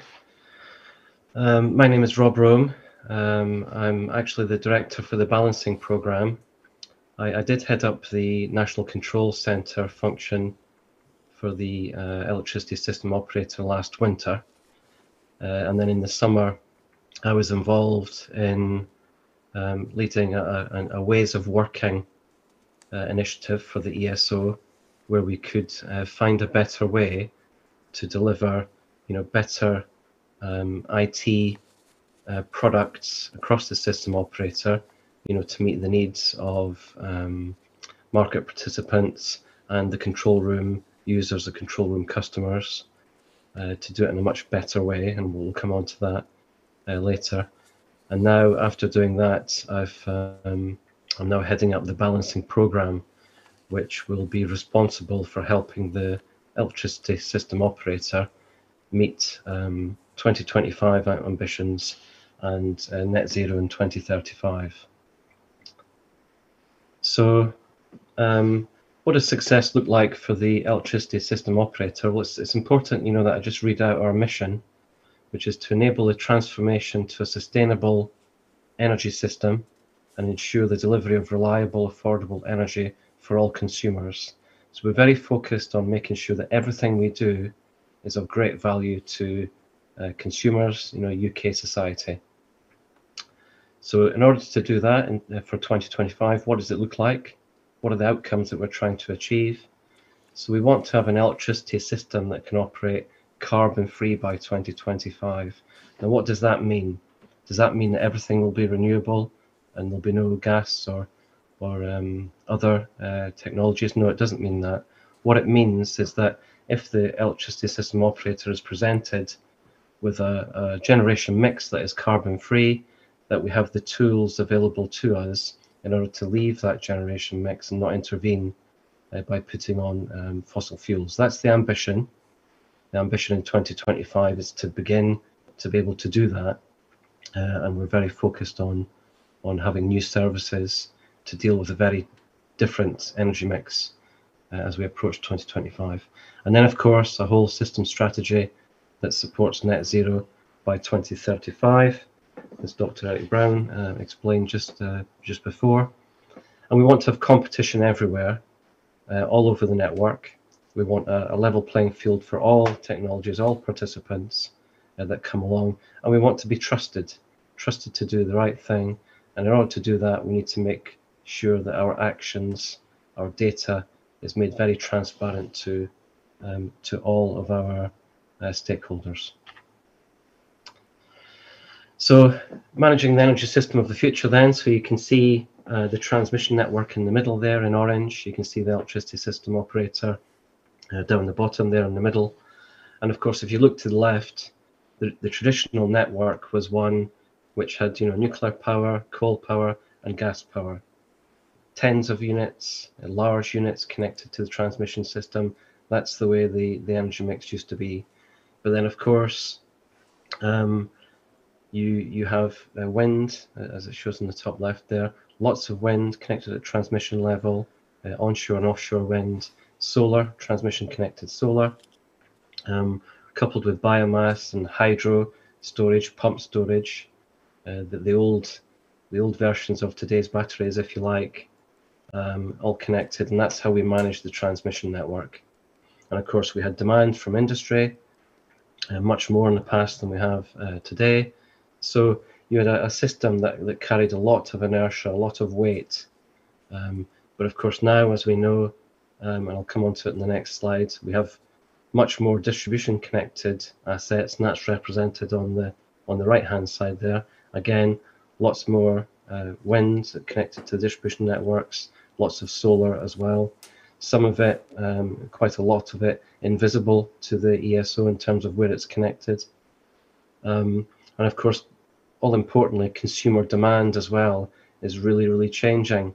My name is Rob Rome. I'm actually the director for the balancing program. I did head up the National Control Center function for the electricity system operator last winter. And then in the summer, I was involved in leading a ways of working initiative for the ESO, where we could find a better way to deliver, better IT products across the system operator, to meet the needs of market participants and the control room users, the control room customers, to do it in a much better way, and we'll come on to that later. And now, after doing that, I'm now heading up the balancing program, which will be responsible for helping the electricity system operator meet 2025 ambitions and net zero in 2035. So what does success look like for the electricity system operator? Well, it's important, that I just read out our mission, which is to enable the transformation to a sustainable energy system and ensure the delivery of reliable, affordable energy for all consumers. So we're very focused on making sure that everything we do is of great value to consumers, UK society. So in order to do that for 2025, what does it look like? What are the outcomes that we're trying to achieve? So we want to have an electricity system that can operate carbon-free by 2025. Now, what does that mean? Does that mean that everything will be renewable and there'll be no gas or other technologies? No, it doesn't mean that. What it means is that if the electricity system operator is presented with a generation mix that is carbon-free, that we have the tools available to us in order to leave that generation mix and not intervene by putting on fossil fuels. That's the ambition. The ambition in 2025 is to begin to be able to do that, and we're very focused on having new services to deal with a very different energy mix as we approach 2025. And then, of course, a whole system strategy that supports net zero by 2035, as Dr. Eric Brown explained just before. And we want to have competition everywhere, all over the network. We want a level playing field for all technologies, all participants that come along. And we want to be trusted to do the right thing. And in order to do that, we need to make sure that our actions, our data, is made very transparent to all of our stakeholders. So managing the energy system of the future then, so you can see the transmission network in the middle there in orange. You can see the electricity system operator down the bottom there in the middle. And of course, if you look to the left, the traditional network was one which had, you know, nuclear power, coal power, and gas power. Tens of units, large units connected to the transmission system. That's the way the energy mix used to be. But then, of course, you have wind, as it shows in the top left there. Lots of wind connected at transmission level, onshore and offshore wind, solar, transmission connected solar, coupled with biomass and hydro storage, pump storage, the old versions of today's batteries, if you like, all connected, and that's how we manage the transmission network. And of course, we had demand from industry, much more in the past than we have today. So you had a system that carried a lot of inertia, a lot of weight. But of course now, as we know, and I'll come on to it in the next slide, we have much more distribution connected assets, and that's represented on the right-hand side there. Again, lots more wind connected to the distribution networks, lots of solar as well. Some of it, quite a lot of it, invisible to the ESO in terms of where it's connected. And of course, all importantly, consumer demand as well is really, really changing.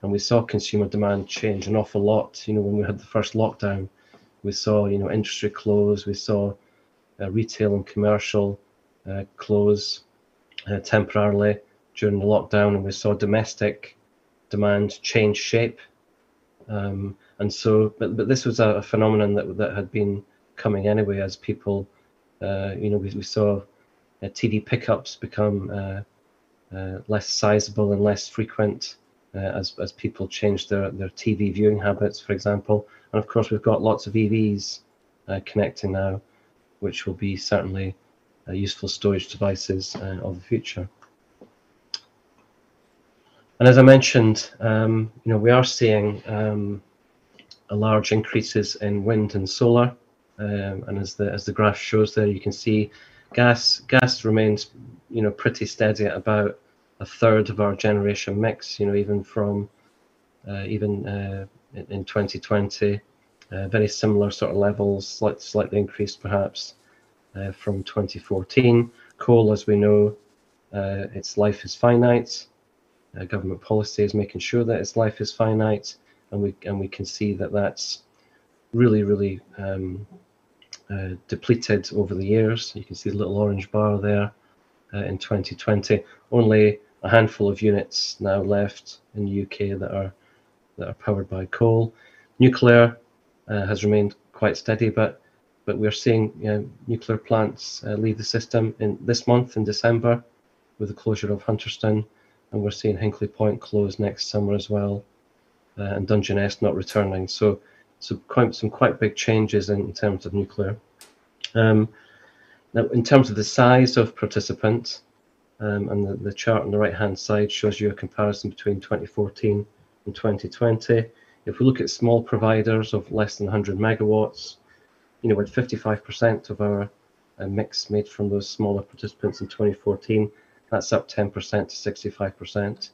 And we saw consumer demand change an awful lot. You know, when we had the first lockdown, we saw, you know, industry close, we saw retail and commercial close temporarily during the lockdown, and we saw domestic demand change shape. And so, but this was a phenomenon that had been coming anyway, as people, you know, we saw TV pickups become less sizable and less frequent as people changed their TV viewing habits, for example. And of course, we've got lots of EVs connecting now, which will be certainly useful storage devices of the future. And as I mentioned, you know, we are seeing a large increases in wind and solar, and as the graph shows there, you can see gas remains, you know, pretty steady at about a third of our generation mix. You know, even from in 2020, very similar sort of levels, slightly increased perhaps from 2014. Coal, as we know, its life is finite. Government policy is making sure that its life is finite, and we can see that that's really depleted over the years. You can see the little orange bar there in 2020. Only a handful of units now left in the UK that are powered by coal. Nuclear has remained quite steady, but we're seeing, you know, nuclear plants leave the system in this month in December with the closure of Hunterston, and we're seeing Hinkley Point close next summer as well, and Dong-jun not returning. So some quite big changes in terms of nuclear. Now, in terms of the size of participants, and the chart on the right-hand side shows you a comparison between 2014 and 2020. If we look at small providers of less than 100 megawatts, you know, with 55% of our mix made from those smaller participants in 2014, that's up 10% to 65%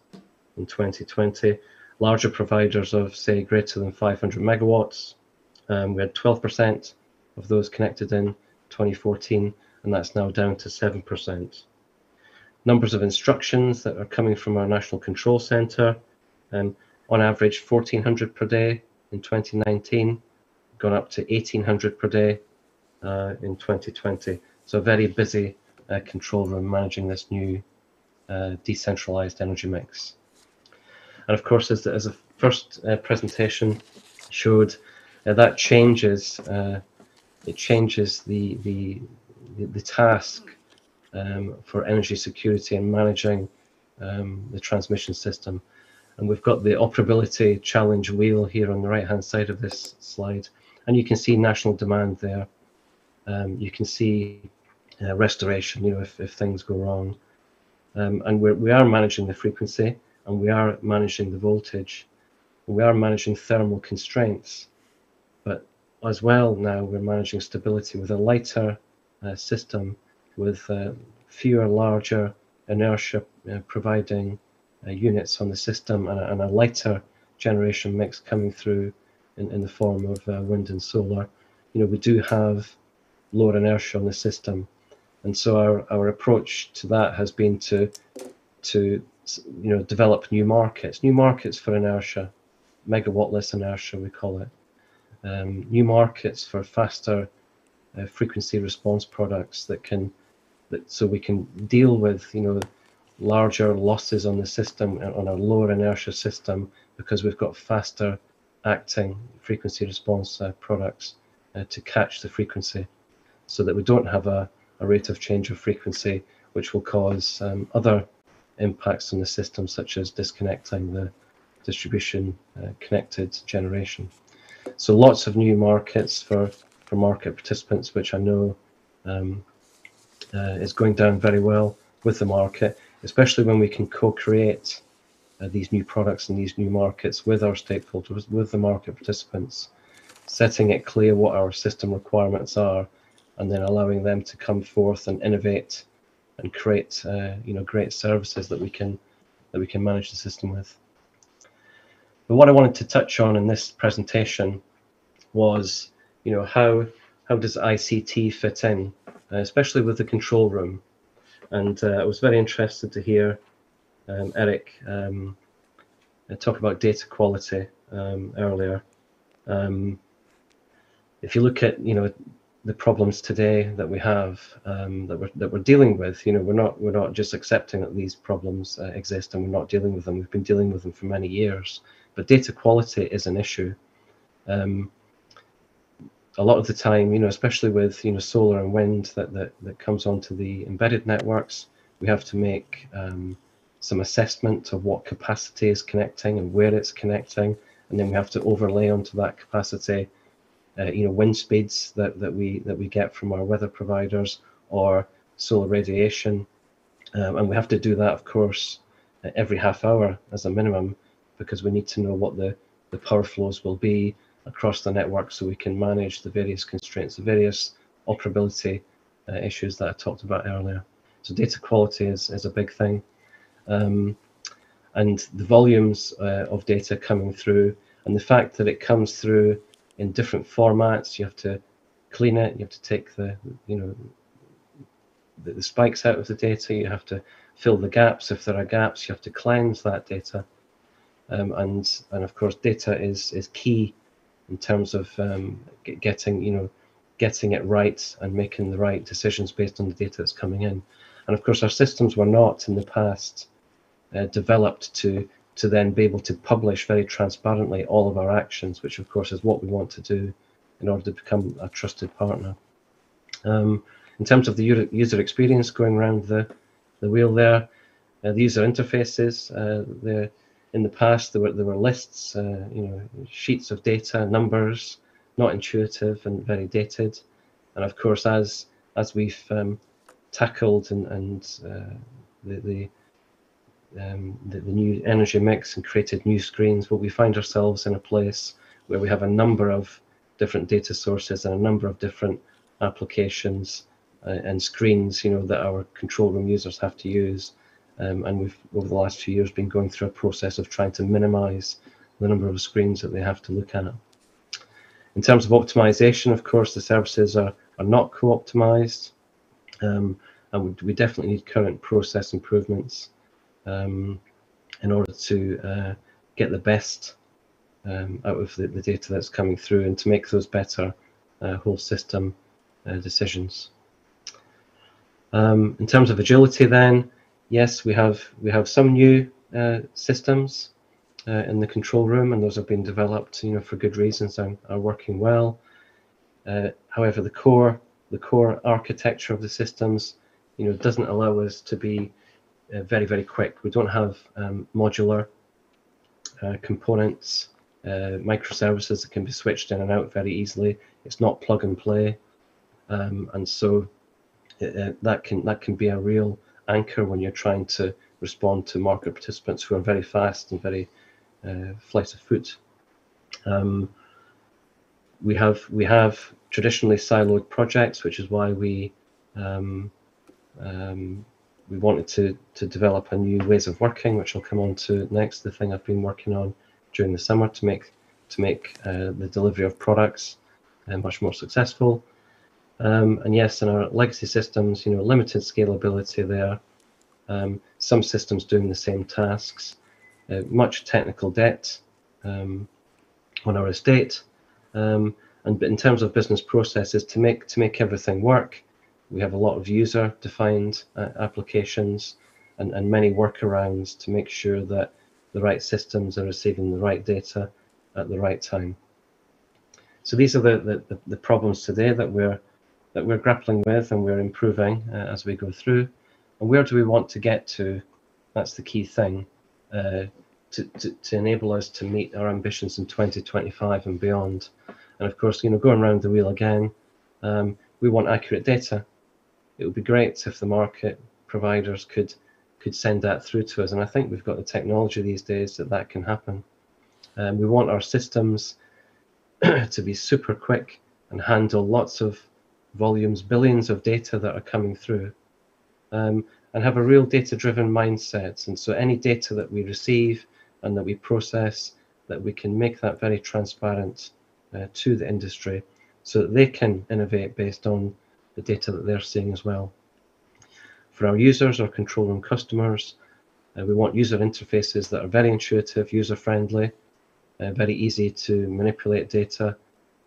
in 2020. Larger providers of, say, greater than 500 megawatts, we had 12% of those connected in 2014, and that's now down to 7%. Numbers of instructions that are coming from our National Control Centre, on average 1,400 per day in 2019, gone up to 1,800 per day in 2020. So a very busy control room managing this new decentralized energy mix. And of course, as the first presentation showed, that changes it changes the task for energy security and managing the transmission system. And we've got the operability challenge wheel here on the right-hand side of this slide, and you can see national demand there. You can see restoration, you know, if things go wrong. And we are managing the frequency, and we are managing the voltage, and we are managing thermal constraints. But as well now, we're managing stability with a lighter system, with fewer larger inertia providing units on the system, and a lighter generation mix coming through in the form of wind and solar. You know, we do have lower inertia on the system, And so our approach to that has been to develop new markets for inertia, megawattless inertia we call it, new markets for faster frequency response products so we can deal with larger losses on the system, on a lower inertia system, because we've got faster acting frequency response products to catch the frequency, so that we don't have a rate of change of frequency which will cause other impacts on the system, such as disconnecting the distribution connected generation. So lots of new markets for market participants, which I know is going down very well with the market, especially when we can co-create these new products and these new markets with our stakeholders, with the market participants, setting it clear what our system requirements are, and then allowing them to come forth and innovate and create great services that we can manage the system with. But what I wanted to touch on in this presentation was how does ICT fit in, especially with the control room. And I was very interested to hear Eric talk about data quality earlier. If you look at the problems today that we have, that we're dealing with, we're not just accepting that these problems exist and we're not dealing with them. We've been dealing with them for many years, but data quality is an issue. A lot of the time, especially with solar and wind that comes onto the embedded networks, we have to make some assessment of what capacity is connecting and where it's connecting, and then we have to overlay onto that capacity wind speeds that we get from our weather providers, or solar radiation, and we have to do that, of course, every half hour as a minimum, because we need to know what the power flows will be across the network, so we can manage the various constraints, the various operability issues that I talked about earlier. So data quality is a big thing, and the volumes of data coming through, and the fact that it comes through in different formats. You have to clean it, you have to take the spikes out of the data, you have to fill the gaps if there are gaps, you have to cleanse that data, and of course data is key in terms of getting it right and making the right decisions based on the data that's coming in. And of course our systems were not in the past developed to then be able to publish very transparently all of our actions, which of course is what we want to do in order to become a trusted partner. In terms of the user experience going around the wheel there, the user interfaces, in the past there were lists, sheets of data, numbers, not intuitive and very dated. And of course, as we've tackled the new energy mix and created new screens, well, we find ourselves in a place where we have a number of different data sources and a number of different applications and screens, that our control room users have to use. And we've, over the last few years, been going through a process of trying to minimize the number of screens that they have to look at. In terms of optimization, of course, the services are not co-optimized, and we definitely need current process improvements in order to get the best out of the data that's coming through, and to make those better whole system decisions. In terms of agility, then, yes, we have some new systems in the control room, and those have been developed, for good reasons and are working well. However, the core architecture of the systems, doesn't allow us to be very, very quick. We don't have modular components, microservices that can be switched in and out very easily. It's not plug and play, and so that can be a real anchor when you're trying to respond to market participants who are very fast and very flight of foot. We have traditionally siloed projects, which is why we wanted to develop a new ways of working, which I'll come on to next. The thing I've been working on during the summer to make the delivery of products much more successful. And yes, in our legacy systems, limited scalability there. Some systems doing the same tasks, much technical debt on our estate. But in terms of business processes, to make everything work, we have a lot of user-defined applications and many workarounds to make sure that the right systems are receiving the right data at the right time. So these are the problems today that we're grappling with and we're improving as we go through. And where do we want to get to? That's the key thing to enable us to meet our ambitions in 2025 and beyond. And of course, going around the wheel again, we want accurate data. It would be great if the market providers could send that through to us. And I think we've got the technology these days that can happen. We want our systems to be super quick and handle lots of volumes, billions of data that are coming through, and have a real data-driven mindset. And so any data that we receive and that we process, that we can make that very transparent to the industry so that they can innovate based on the data that they're seeing as well. For our users or control room customers, we want user interfaces that are very intuitive, user-friendly, very easy to manipulate data,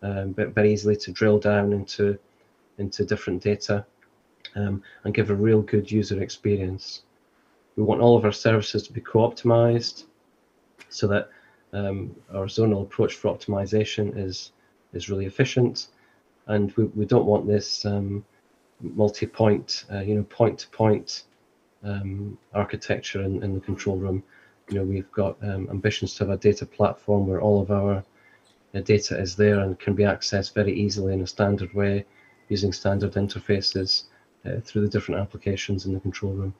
but very easily to drill down into different data, and give a real good user experience. We want all of our services to be co-optimized so that our zonal approach for optimization is really efficient, and we don't want this multi-point, point-to-point architecture in the control room. We've got ambitions to have a data platform where all of our data is there and can be accessed very easily in a standard way using standard interfaces through the different applications in the control room.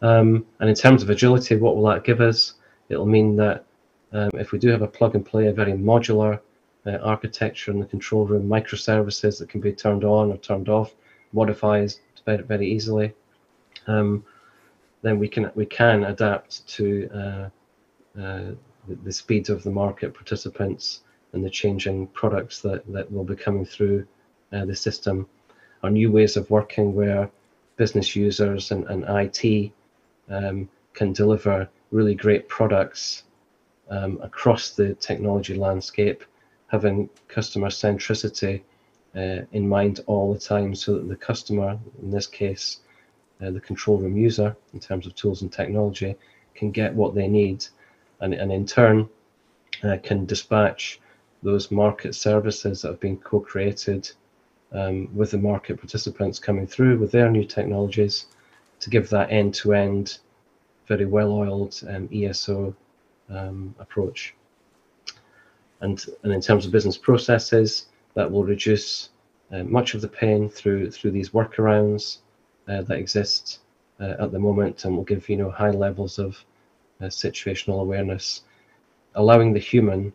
And in terms of agility, what will that give us? It'll mean that if we do have a plug and play, a very modular architecture in the control room, microservices that can be turned on or turned off, modified very, very easily, then we can adapt to the speed of the market participants and the changing products that will be coming through the system. Our new ways of working where business users and IT can deliver really great products across the technology landscape, having customer centricity in mind all the time, so that the customer, in this case, the control room user, in terms of tools and technology, can get what they need, and in turn can dispatch those market services that have been co-created with the market participants coming through with their new technologies to give that end-to-end, very well-oiled ESO approach. And in terms of business processes, that will reduce much of the pain through these workarounds that exist at the moment, and will give high levels of situational awareness, allowing the human,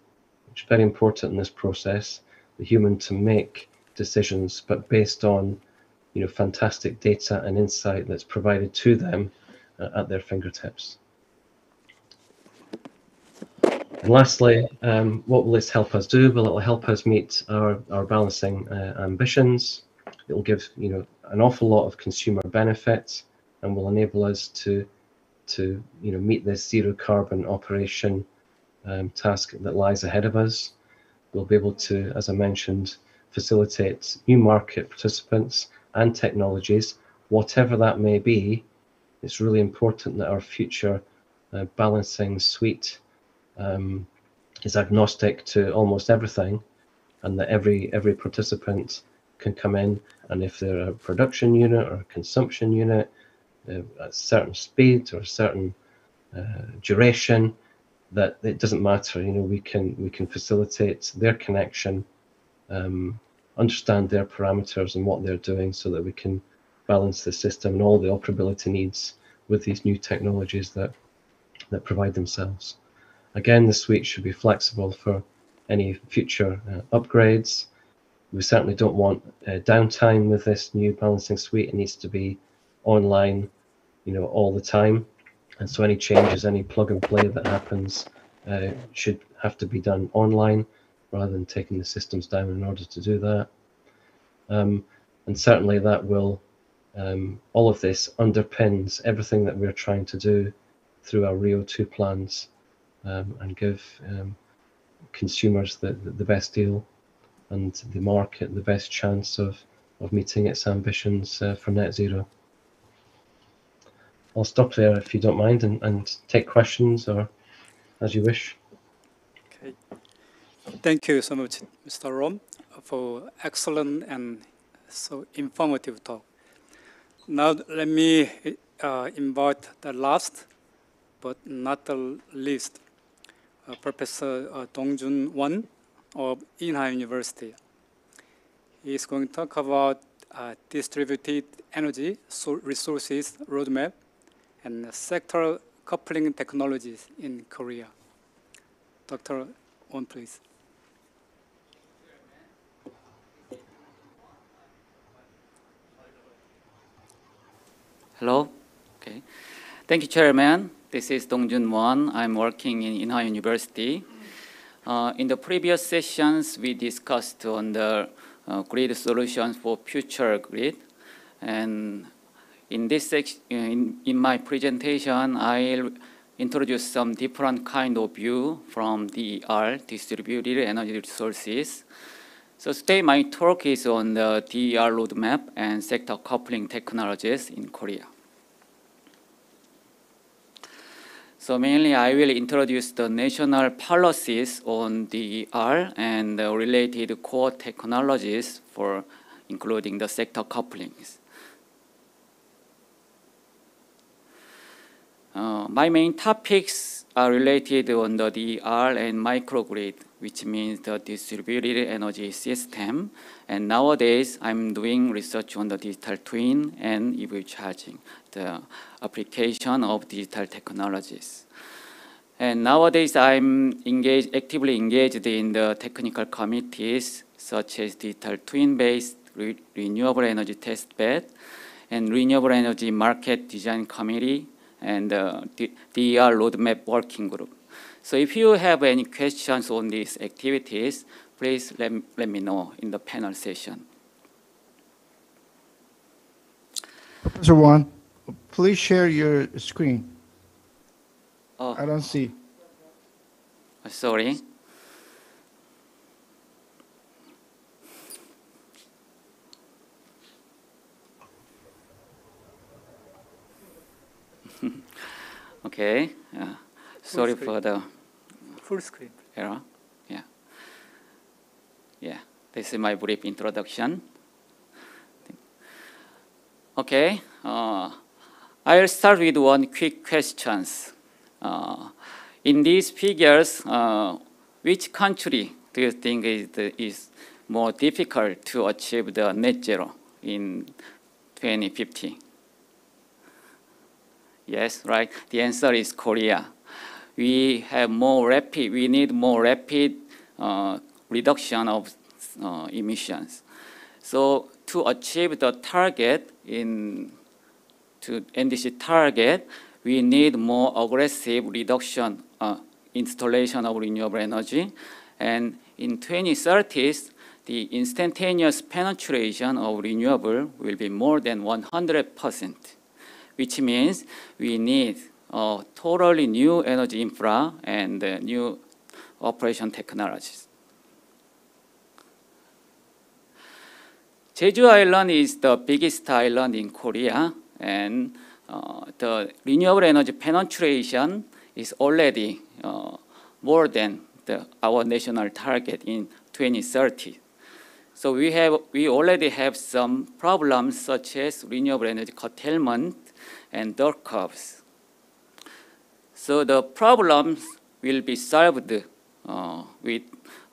which is very important in this process, the human to make decisions, but based on fantastic data and insight that's provided to them at their fingertips. And lastly, what will this help us do? Well, it will help us meet our balancing ambitions. It will give an awful lot of consumer benefits, and will enable us to meet this zero carbon operation task that lies ahead of us. We'll be able to, as I mentioned, facilitate new market participants and technologies, whatever that may be. It's really important that our future balancing suite is agnostic to almost everything, and that every participant can come in, and if they're a production unit or a consumption unit at a certain speed or a certain duration, that it doesn't matter. We can facilitate their connection, understand their parameters and what they're doing, so that we can balance the system and all the operability needs with these new technologies that provide themselves. Again, the suite should be flexible for any future upgrades. We certainly don't want downtime with this new balancing suite. It needs to be online, all the time. And so any changes, any plug and play that happens should have to be done online, rather than taking the systems down in order to do that. And certainly that will, all of this underpins everything that we're trying to do through our RIO2 plans, and give consumers the best deal and the market the best chance of meeting its ambitions for net zero. I'll stop there if you don't mind and take questions or as you wish. Okay. Thank you so much, Mr. Rom, for excellent and so informative talk. Now let me invite the last but not the least, Professor Dong-jun Won of Inha University. He is going to talk about distributed energy resources roadmap and sector coupling technologies in Korea. Dr. Won, please. Hello. Okay. Thank you, Chairman. This is Dong-jun Won. I'm working in Inha University. In the previous sessions, we discussed on the grid solutions for future grid. And in this section, in my presentation, I'll introduce some different kind of view from DER, distributed energy resources. So today my talk is on the DER roadmap and sector coupling technologies in Korea. So mainly I will introduce the national policies on DER and the related core technologies for including the sector couplings. My main topics are related on the DER and microgrid, which means the distributed energy system. And nowadays, I'm doing research on the digital twin and EV charging, the application of digital technologies. And nowadays, I'm actively engaged in the technical committees, such as digital twin-based renewable energy test bed and renewable energy market design committee, and the DER roadmap working group. So if you have any questions on these activities, please let me know in the panel session. Professor Won, please share your screen. Oh, I don't see. sorry. Okay, sorry for the full screen error. Yeah, this is my brief introduction. Okay, I'll start with one quick questions. In these figures, which country do you think is more difficult to achieve the net zero in 2050? Yes, right. The answer is Korea. We need more rapid reduction of emissions. So to achieve the target NDC target, we need more aggressive reduction installation of renewable energy. And in 2030s, the instantaneous penetration of renewable will be more than 100%. Which means we need totally new energy infra and new operation technologies. Jeju Island is the biggest island in Korea, and the renewable energy penetration is already more than our national target in 2030. So we already have some problems such as renewable energy curtailment and dirt curves. So the problems will be solved with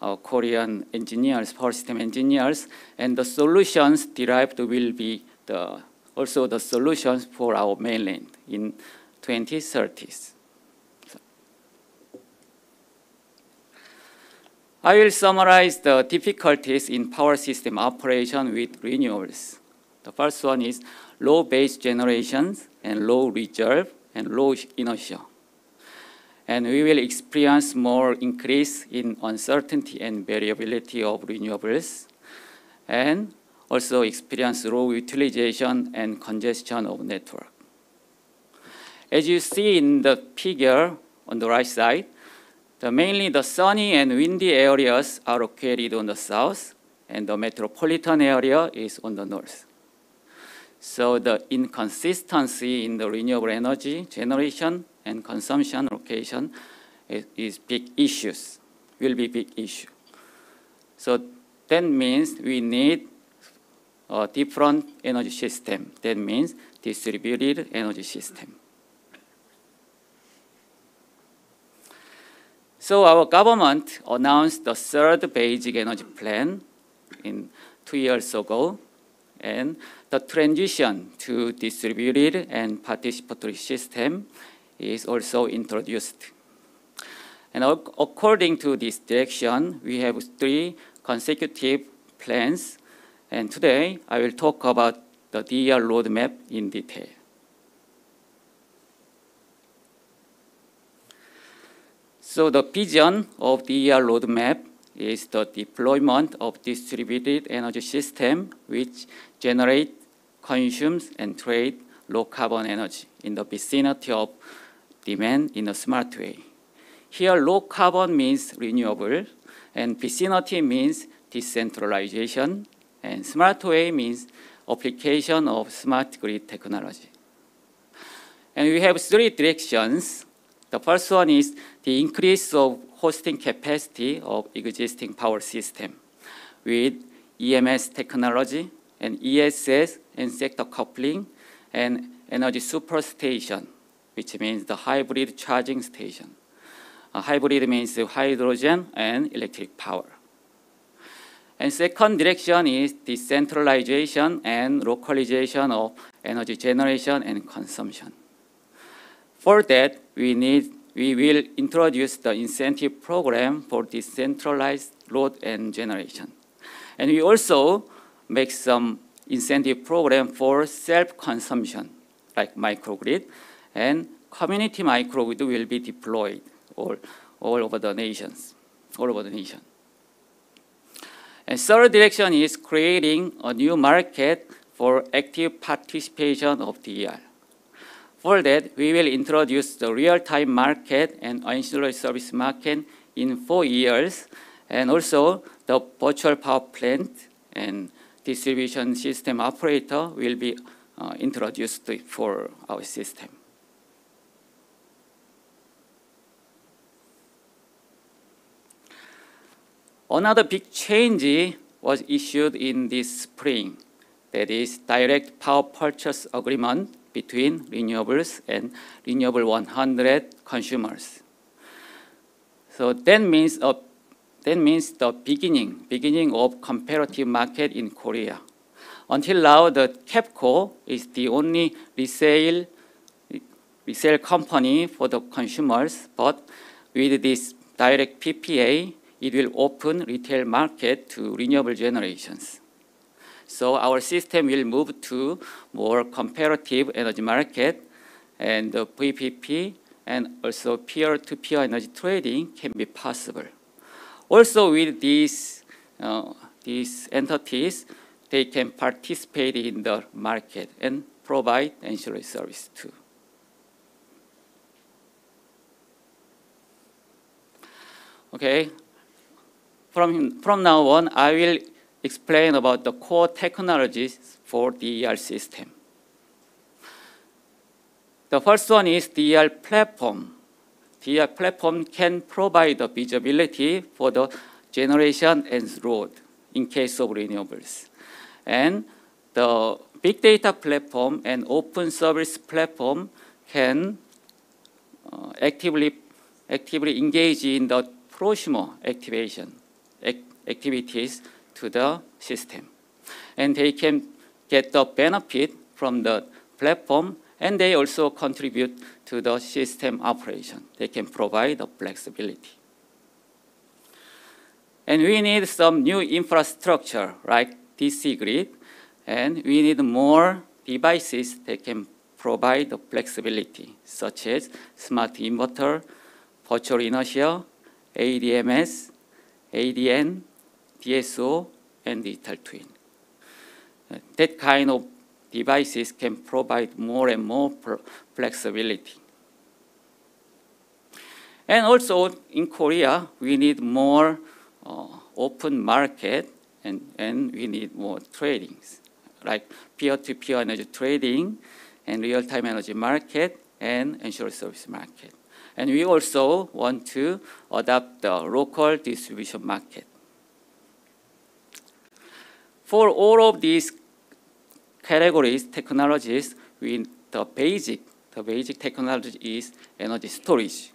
our Korean engineers, power system engineers, and the solutions derived will be also the solutions for our mainland in 2030s. I will summarize the difficulties in power system operation with renewables. The first one is low base generations and low reserve and low inertia. And we will experience more increase in uncertainty and variability of renewables. And also experience low utilization and congestion of network. As you see in the figure on the right side, mainly the sunny and windy areas are located on the south, and the metropolitan area is on the north. So the inconsistency in the renewable energy generation and consumption location is big issues, will be big issue. So that means we need a different energy system. That means distributed energy system. So our government announced the third basic energy plan 2 years ago, and the transition to distributed and participatory system is also introduced. And according to this direction, we have 3 consecutive plans, and today I will talk about the DER roadmap in detail. So the vision of the DER roadmap is the deployment of distributed energy system which generate, consumes, and trade low carbon energy in the vicinity of demand in a smart way. Here, low carbon means renewable, and vicinity means decentralization, and smart way means application of smart grid technology. And we have 3 directions. The first one is the increase of hosting capacity of existing power system with EMS technology and ESS and sector coupling and energy superstation, which means the hybrid charging station. Hybrid means hydrogen and electric power. And second direction is decentralization and localization of energy generation and consumption. For that, we will introduce the incentive program for decentralized load and generation. And we also make some incentive program for self-consumption, like microgrid, and community microgrid will be deployed all over the nation. And third direction is creating a new market for active participation of DER. For that, we will introduce the real-time market and ancillary service market in 4 years, and also the virtual power plant and distribution system operator will be introduced for our system. Another big change was issued in this spring, that is direct power purchase agreement between renewables and renewable 100 consumers. So that means the beginning of comparative market in Korea. Until now, the KEPCO is the only resale company for the consumers, but with this direct PPA, it will open retail market to renewable generations. So our system will move to more comparative energy market, and the VPP and also peer-to-peer energy trading can be possible. Also with these entities, they can participate in the market and provide ancillary service too. Okay, from now on, I will explain about the core technologies for DER system. The first one is DER platform. DER platform can provide the visibility for the generation and load in case of renewables. And the big data platform and open service platform can actively engage in the prosumer activities to the system. And they can get the benefit from the platform, and they also contribute to the system operation. They can provide the flexibility. And we need some new infrastructure like DC grid, and we need more devices that can provide the flexibility, such as smart inverter, virtual inertia, ADMS, ADN, DSO, and digital twin. that kind of devices can provide more and more flexibility. And also in Korea, we need more open market and we need more tradings, like peer-to-peer energy trading and real-time energy market and insurance service market. And we also want to adopt the local distribution market. For all of these categories, technologies, the basic technology is energy storage.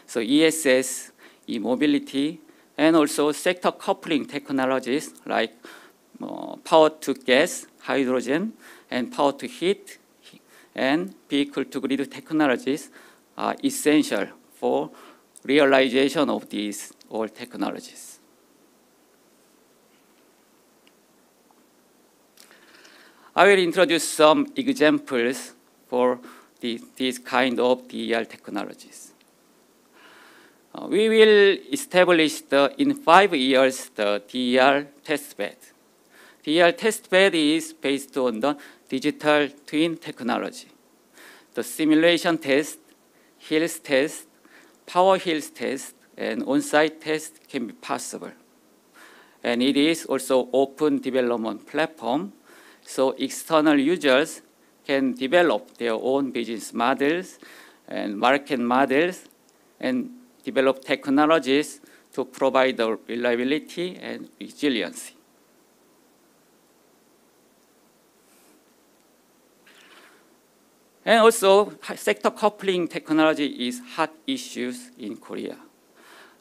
So ESS, e-mobility, and also sector coupling technologies like power to gas, hydrogen, and power to heat, and vehicle to grid technologies are essential for realization of these all technologies. I will introduce some examples for these kind of DER technologies. We will establish in 5 years the DER testbed. DER testbed is based on the digital twin technology. The simulation test, hills test, power hills test, and on-site test can be possible. And it is also open development platform, so external users can develop their own business models and market models and develop technologies to provide the reliability and resiliency. And also, sector coupling technology is hot issues in Korea.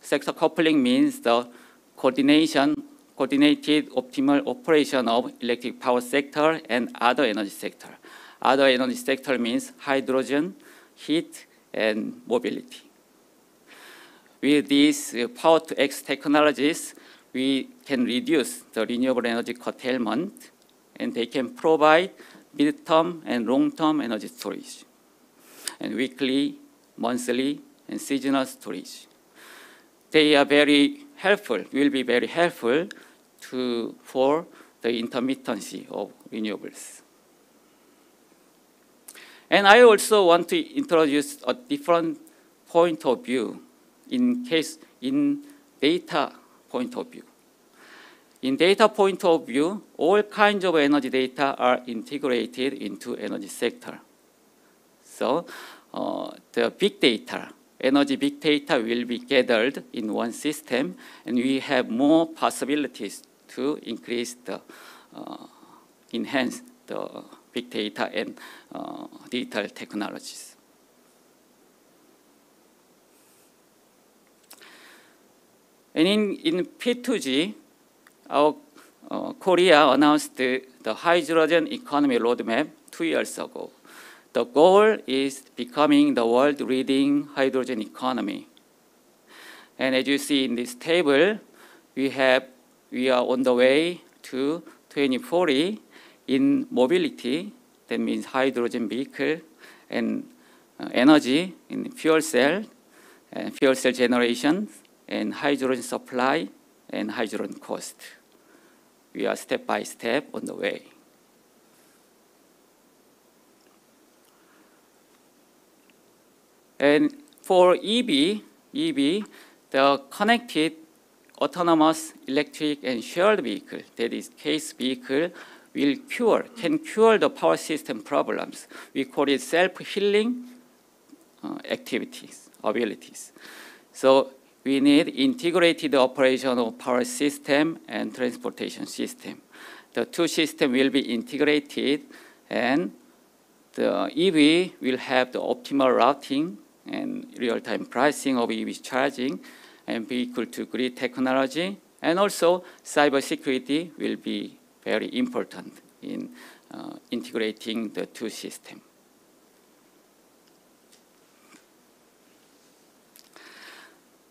Sector coupling means the coordinated optimal operation of electric power sector and other energy sector. Other energy sector means hydrogen, heat, and mobility. With these power to X technologies, we can reduce the renewable energy curtailment, and they can provide mid-term and long-term energy storage, and weekly, monthly, and seasonal storage. They are very helpful, will be very helpful for the intermittency of renewables. And I also want to introduce a different point of view in data point of view. In data point of view, all kinds of energy data are integrated into energy sector. So the big data, energy big data will be gathered in one system, and we have more possibilities to increase enhance the big data and digital technologies. And in P2G, our Korea announced the hydrogen economy roadmap 2 years ago. The goal is becoming the world leading hydrogen economy. And as you see in this table, we are on the way to 2040 in mobility. That means hydrogen vehicle and energy in fuel cell and fuel cell generation and hydrogen supply and hydrogen cost. We are step by step on the way. And for EV, the connected autonomous electric and shared vehicle, that is CASE vehicle, can cure the power system problems. We call it self-healing abilities. So we need integrated operation of power system and transportation system. The two systems will be integrated, and the EV will have the optimal routing and real-time pricing of EV charging and vehicle-to-grid technology, and also cybersecurity will be very important in integrating the two systems.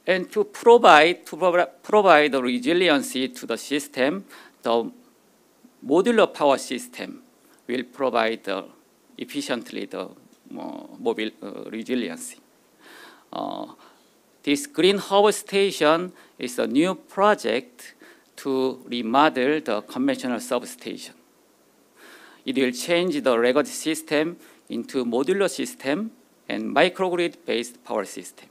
And to provide the resiliency to the system, the modular power system will provide efficiently the resiliency. This green harbor station is a new project to remodel the conventional substation. It will change the legacy system into modular system and microgrid-based power system.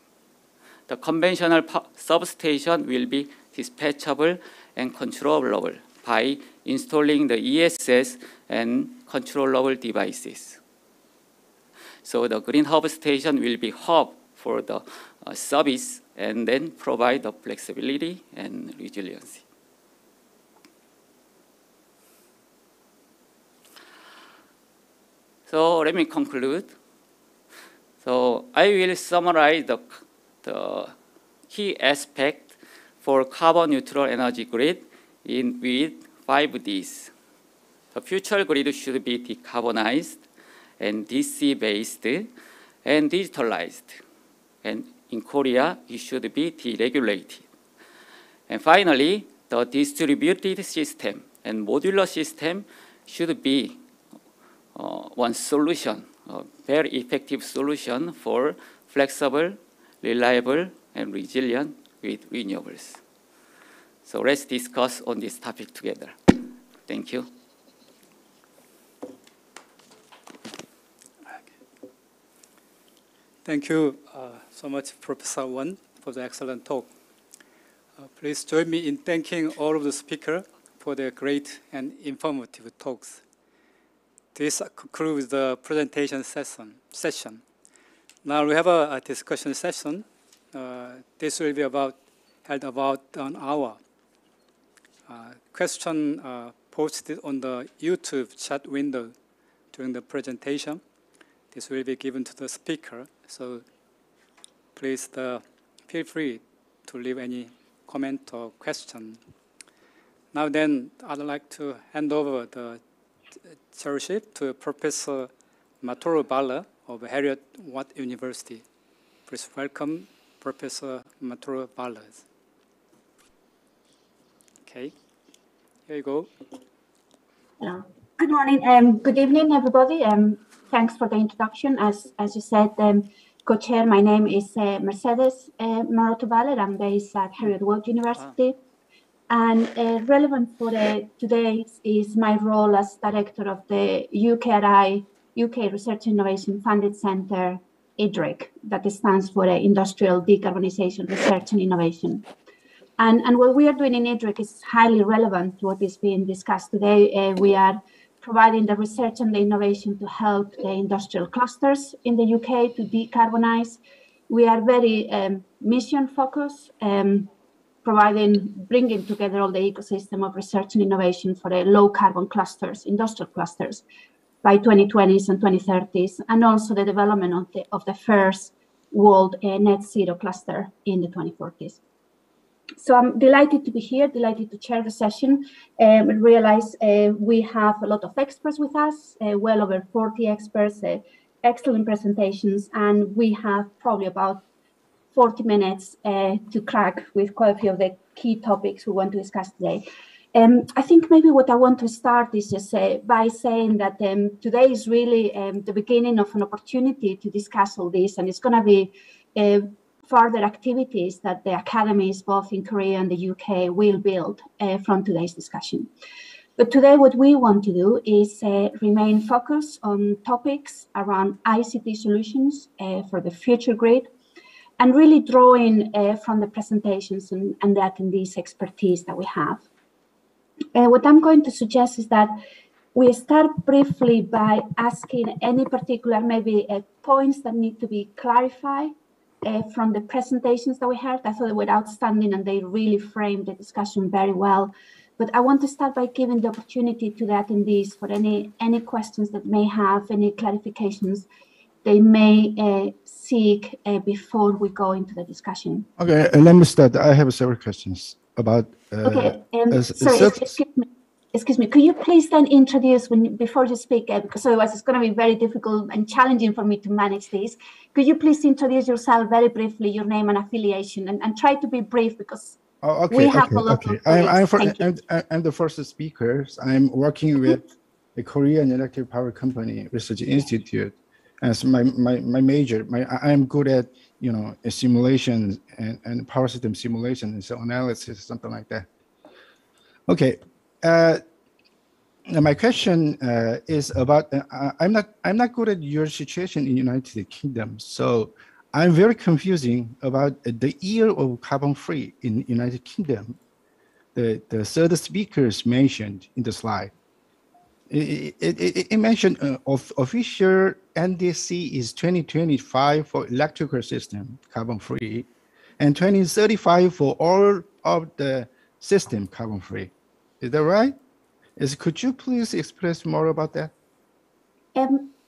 The conventional substation will be dispatchable and controllable by installing the ESS and controllable devices. So the green hub station will be hub for the service and then provide the flexibility and resiliency. So let me conclude. So I will summarize the key aspect for carbon neutral energy grid with 5 Ds. The future grid should be decarbonized and DC-based and digitalized. And in Korea, it should be deregulated. And finally, the distributed system and modular system should be one solution, a very effective solution for flexible, reliable, and resilient with renewables. So let's discuss on this topic together. Thank you. Thank you so much, Professor Won, for the excellent talk. Please join me in thanking all of the speakers for their great and informative talks. This concludes the presentation session. Now we have a discussion session. This will be held about an hour. Question posted on the YouTube chat window during the presentation. This will be given to the speaker. So please feel free to leave any comment or question. Now then, I'd like to hand over the chairship to Professor Maroto-Valer of Heriot-Watt University. Please welcome Professor Maroto-Valer. Okay, here you go. Good morning and good evening, everybody. Thanks for the introduction. As you said, co-chair, my name is Mercedes Maroto-Valer. I'm based at Heriot-Watt University. And relevant for today is my role as director of the UKRI, UK Research Innovation Funded Centre, IDRIC, that stands for Industrial Decarbonisation Research and Innovation. And what we are doing in IDRIC is highly relevant to what is being discussed today. We are providing the research and the innovation to help the industrial clusters in the UK to decarbonize. We are very mission focused, bringing together all the ecosystem of research and innovation for the low carbon clusters, industrial clusters, by 2020s and 2030s, and also the development of the first world net zero cluster in the 2040s. So I'm delighted to be here, delighted to chair the session. And realize we have a lot of experts with us, well over 40 experts, excellent presentations, and we have probably about 40 minutes to crack with quite a few of the key topics we want to discuss today. I think maybe what I want to start is just by saying that today is really the beginning of an opportunity to discuss all this, and it's going to be further activities that the academies, both in Korea and the UK, will build from today's discussion. But today what we want to do is remain focused on topics around ICT solutions for the future grid, and really drawing from the presentations and the attendees' expertise that we have. What I'm going to suggest is that we start briefly by asking any particular maybe points that need to be clarified from the presentations that we heard. I thought they were outstanding and they really framed the discussion very well. But I want to start by giving the opportunity to the attendees for any questions that may have, any clarifications they may seek before we go into the discussion. Okay, let me start. I have several questions about. Okay, sorry, excuse me. Could you please then introduce before you speak, because otherwise it's going to be very difficult and challenging for me to manage this. Could you please introduce yourself very briefly, your name and affiliation, and try to be brief because we have a lot of colleagues. I'm the first speaker. I'm working with the Korean Electric Power Company Research Institute as my major. I'm good at simulations and power system simulation and so analysis, something like that. Okay. Now my question is about. I'm not good at your situation in United Kingdom, so I'm very confusing about the year of carbon-free in United Kingdom. The third speakers mentioned in the slide. It mentioned official NDC is 2025 for electrical system carbon-free, and 2035 for all of the system carbon-free. Is that right? Could you please express more about that?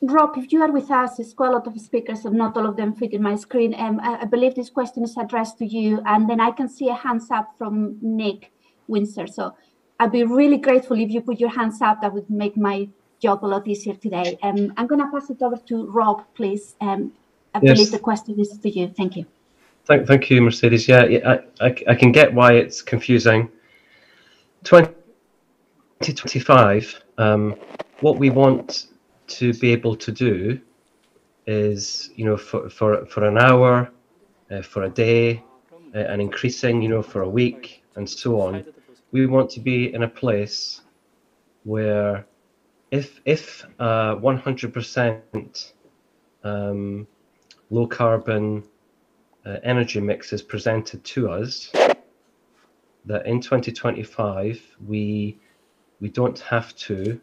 Rob, if you are with us, there's quite a lot of speakers, and not all of them fit in my screen. I believe this question is addressed to you, and then I can see a hands up from Nick Windsor. So I'd be really grateful if you put your hands up. That would make my job a lot easier today. I'm going to pass it over to Rob, please. I believe the question is to you. Thank you. Thank you, Mercedes. Yeah, I can get why it's confusing. 2025, what we want to be able to do is, for an hour, for a day, and increasing, for a week, and so on. We want to be in a place where, if 100% low carbon energy mix is presented to us, that in 2025 we don't have to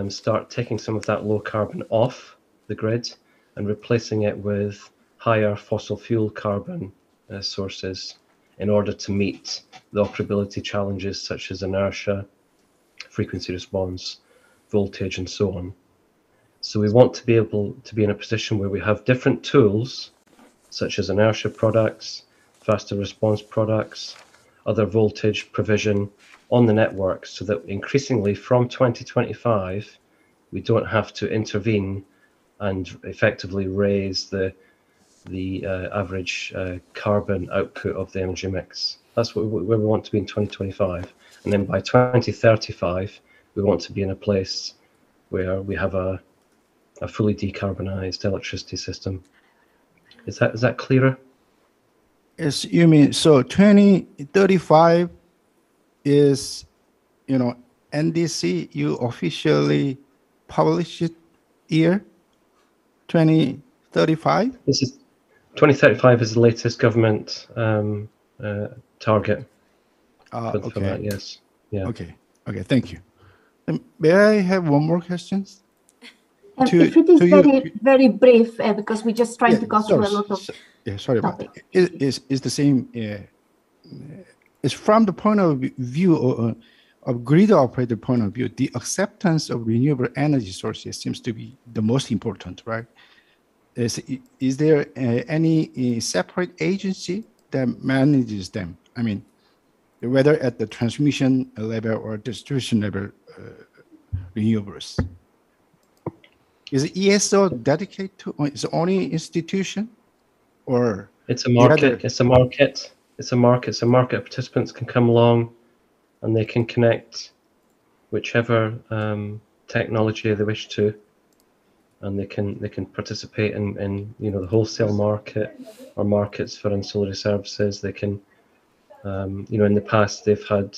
start taking some of that low carbon off the grid and replacing it with higher fossil fuel carbon sources in order to meet the operability challenges such as inertia, frequency response, voltage, and so on. So we want to be able to be in a position where we have different tools such as inertia products, faster response products, other voltage provision on the network, so that increasingly from 2025 we don't have to intervene and effectively raise the average carbon output of the energy mix. That's where we want to be in 2025, and then by 2035 we want to be in a place where we have a fully decarbonized electricity system. Is that clearer? Yes, you mean so 2035 is, NDC, you officially publish it year 2035? This is 2035 is the latest government target for that, yes. Yeah. Okay, thank you. May I have one more question? If it is very brief, because we're just trying to go through a lot of sorry about that. It's the same. It's from the point of view of grid operator point of view, the acceptance of renewable energy sources seems to be the most important, right? Is there any separate agency that manages them? I mean, whether at the transmission level or distribution level renewables. Is ESO dedicated to its own institution, or it's a market? It's a market. It's a market. So market participants can come along, and they can connect whichever technology they wish to, and they can participate in the wholesale market or markets for ancillary services. They can, in the past they've had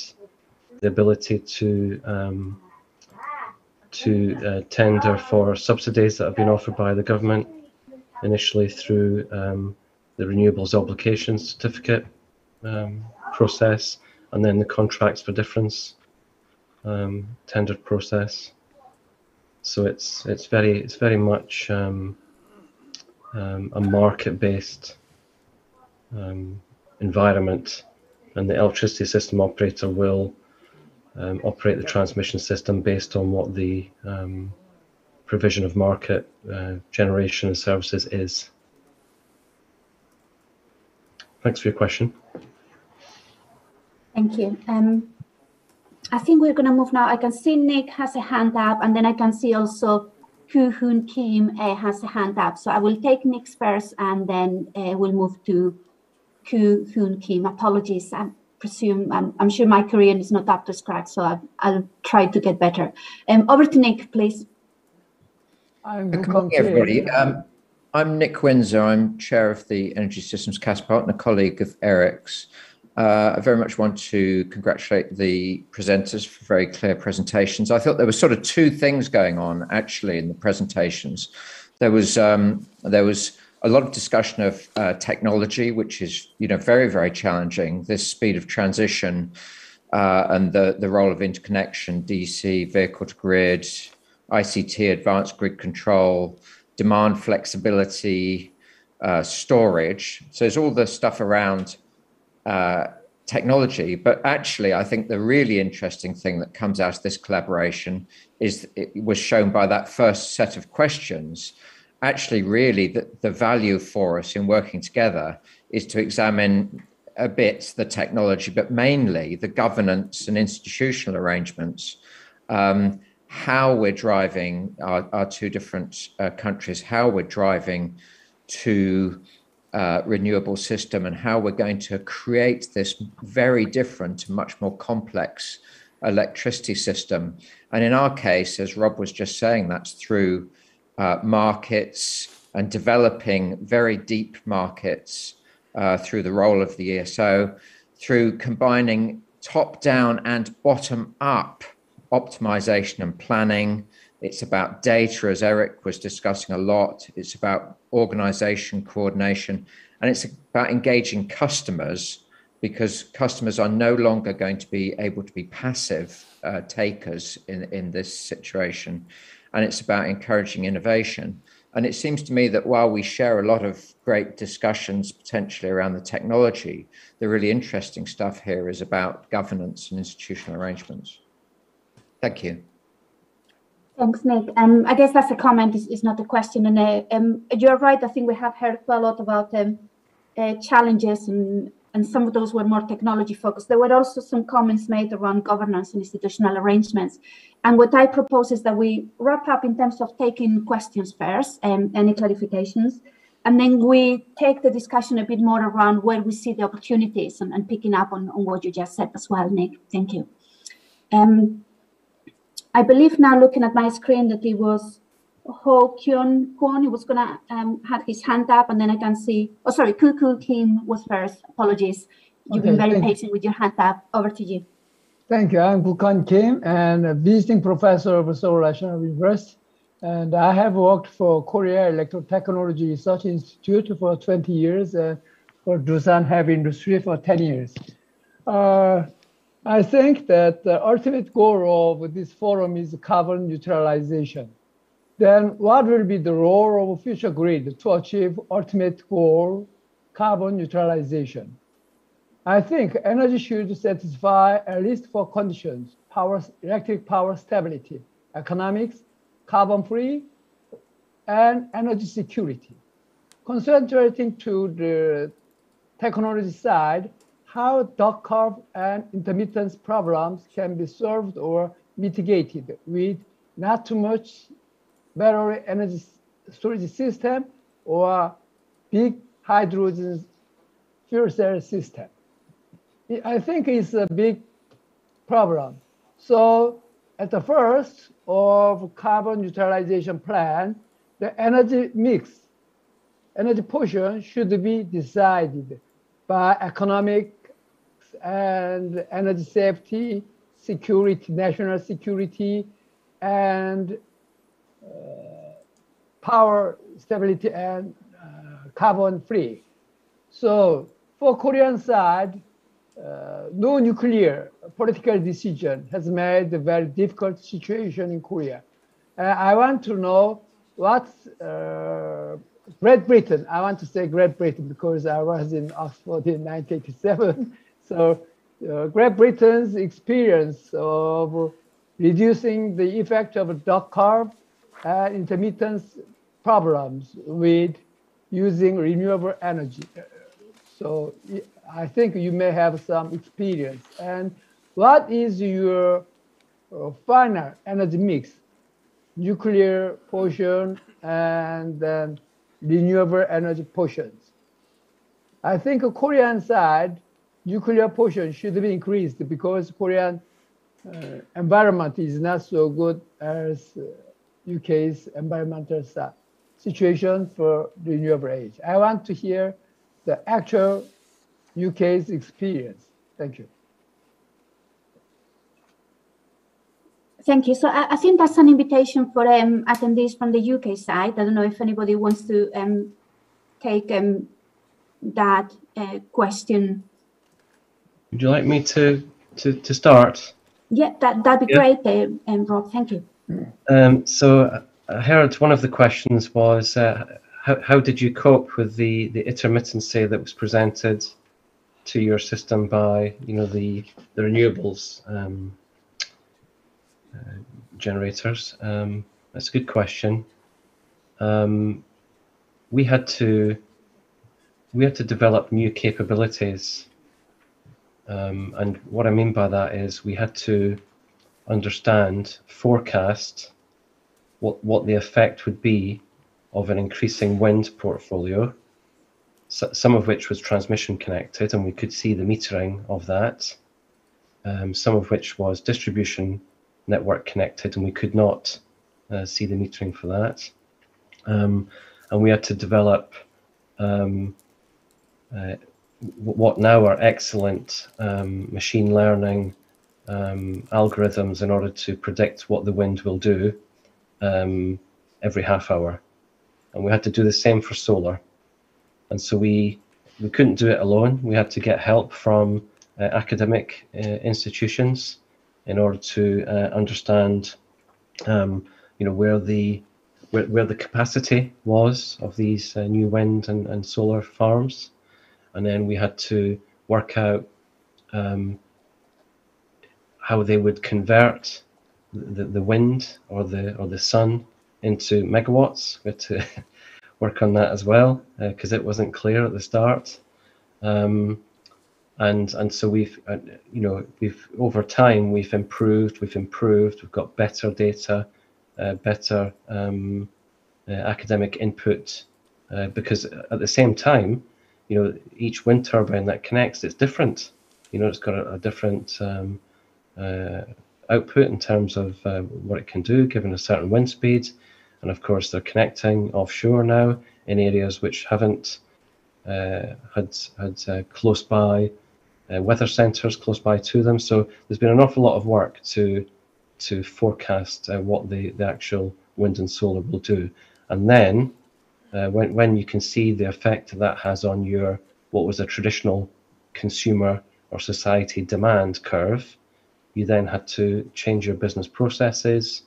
the ability to tender for subsidies that have been offered by the government, initially through the Renewables Obligation Certificate process, and then the Contracts for Difference tender process. So it's very much a market-based environment, and the electricity system operator will operate the transmission system based on what the provision of market generation and services is. Thanks for your question. Thank you. I think we're going to move now. I can see Nick has a hand up, and then I can see also Jeong-hoon Kim has a hand up. So I will take Nick's first, and then we'll move to Jeong-hoon Kim. Apologies. I'm sure my Korean is not up to scratch, so I'll try to get better. Over to Nick, please. Good morning, everybody. I'm Nick Windsor. I'm chair of the Energy Systems Catapult and a colleague of Eric's. I very much want to congratulate the presenters for very clear presentations. I thought there were sort of two things going on actually in the presentations. There was a lot of discussion of technology, which is very, very challenging. This speed of transition and the role of interconnection, DC, vehicle to grid, ICT, advanced grid control, demand flexibility, storage. So there's all the stuff around technology, but actually I think the really interesting thing that comes out of this collaboration is it was shown by that first set of questions. Actually, really, the value for us in working together is to examine a bit the technology, but mainly the governance and institutional arrangements, how we're driving our two different countries, how we're driving to renewable system and how we're going to create this very different, much more complex electricity system. And in our case, as Rob was just saying, that's through markets and developing very deep markets through the role of the ESO, through combining top-down and bottom-up optimization and planning. It's about data, as Eric was discussing a lot. It's about organization, coordination, and it's about engaging customers, because customers are no longer going to be able to be passive takers in this situation. And it's about encouraging innovation. And it seems to me that while we share a lot of great discussions potentially around the technology, the really interesting stuff here is about governance and institutional arrangements. Thank you. Thanks, Nick. I guess that's a comment, is not a question. And you're right. I think we have heard quite a lot about challenges, and some of those were more technology focused. There were also some comments made around governance and institutional arrangements. And what I propose is that we wrap up in terms of taking questions first and any clarifications. And then we take the discussion a bit more around where we see the opportunities and picking up on what you just said as well, Nick. Thank you. I believe now, looking at my screen, that it was Kwon. He was going to have his hand up, and then I can see, oh, sorry, Kuku Kim was first. Apologies. You've been very patient with your hand up. Over to you. Thank you. I'm Kukan Kim, and a visiting professor of Seoul National University. And I have worked for Korea Electrotechnology Research Institute for 20 years and for Doosan Heavy Industry for 10 years. I think that the ultimate goal of this forum is carbon neutralization. Then what will be the role of future grid to achieve ultimate goal, carbon neutralization? I think energy should satisfy at least four conditions: electric power stability, economics, carbon-free, and energy security. Concentrating to the technology side, how duck curve and intermittence problems can be solved or mitigated with not too much battery energy storage system or big hydrogen fuel cell system. I think it's a big problem. So at the first of carbon neutralization plan, the energy mix, energy portion should be decided by economic and energy safety, security, national security, and power stability and carbon free. So for Korean side, no nuclear political decision has made a very difficult situation in Korea. I want to know what's Great Britain. I want to say Great Britain because I was in Oxford in 1987. So Great Britain's experience of reducing the effect of duck curve and intermittence problems with using renewable energy. So I think you may have some experience. And what is your final energy mix? Nuclear portion and then renewable energy portions. I think Korean side, nuclear portion should be increased because Korean environment is not so good as UK's environmental situation for renewable age. I want to hear the actual UK's experience. Thank you. Thank you. So I think that's an invitation for attendees from the UK side. I don't know if anybody wants to take that question. Would you like me to start? Yeah, that'd be great, Rob. Thank you. So I heard one of the questions was how did you cope with the intermittency that was presented to your system by the renewables generators? That's a good question. We had to develop new capabilities, and what I mean by that is we had to forecast what the effect would be of an increasing wind portfolio, some of which was transmission connected, and we could see the metering of that. Some of which was distribution network connected, and we could not see the metering for that. And we had to develop what now are excellent machine learning algorithms in order to predict what the wind will do every half hour. And we had to do the same for solar. And so we couldn't do it alone. We had to get help from academic institutions in order to understand where the capacity was of these new wind and solar farms. And then we had to work out how they would convert the wind or the sun into megawatts. We had to work on that as well because it wasn't clear at the start. And so we've over time we've improved. We've got better data, better academic input, because at the same time, each wind turbine that connects, it's different. It's got a different output in terms of what it can do given a certain wind speed. And of course, they're connecting offshore now in areas which haven't had close by weather centres close by to them. So there's been an awful lot of work to forecast what the actual wind and solar will do. And then when you can see the effect that has on your what was a traditional consumer or society demand curve, you then had to change your business processes,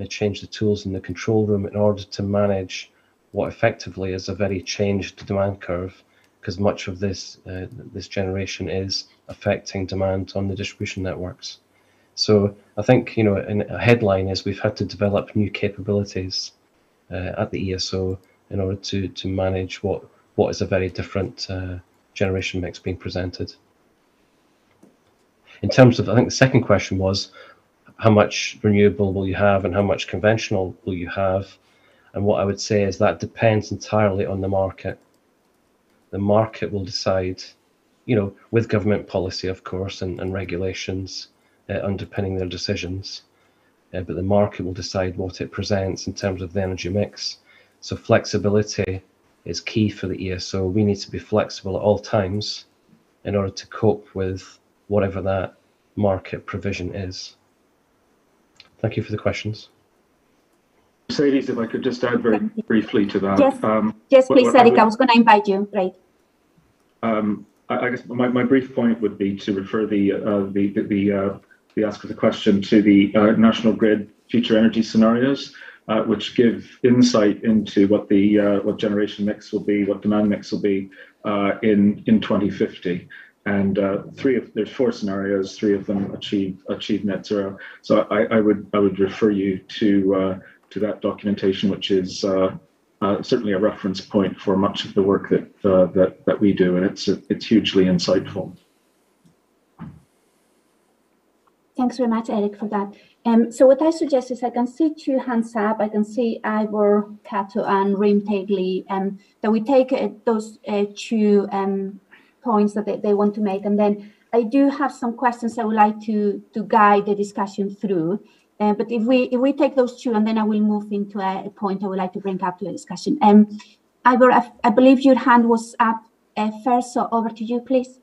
change the tools in the control room in order to manage what effectively is a very changed demand curve, because much of this generation is affecting demand on the distribution networks. So I think in a headline is we've had to develop new capabilities at the ESO in order to manage what is a very different generation mix being presented. In terms of, I think the second question was, how much renewable will you have and how much conventional will you have? And what I would say is that depends entirely on the market. The market will decide, with government policy, of course, and regulations underpinning their decisions. But the market will decide what it presents in terms of the energy mix. So flexibility is key for the ESO. We need to be flexible at all times in order to cope with whatever that market provision is. Thank you for the questions. Mercedes, if I could just add very briefly to that. Yes, please, Eric. I was going to invite you. Great. I guess my brief point would be to refer the ask of the question to the National Grid future energy scenarios, which give insight into what what generation mix will be, what demand mix will be in 2050. And there's 4 scenarios, 3 of them achieve net zero. So I would refer you to that documentation, which is certainly a reference point for much of the work that we do, and it's hugely insightful. Thanks very much, Eric, for that. So what I suggest is I can see 2 hands up. I can see Ivor, Kato, and Rim Tagley, that we take those 2 points that they want to make. And then I do have some questions I would like to guide the discussion through. But if we take those 2, and then I will move into a point I would like to bring up to the discussion. Ivor, I believe your hand was up first, so over to you, please.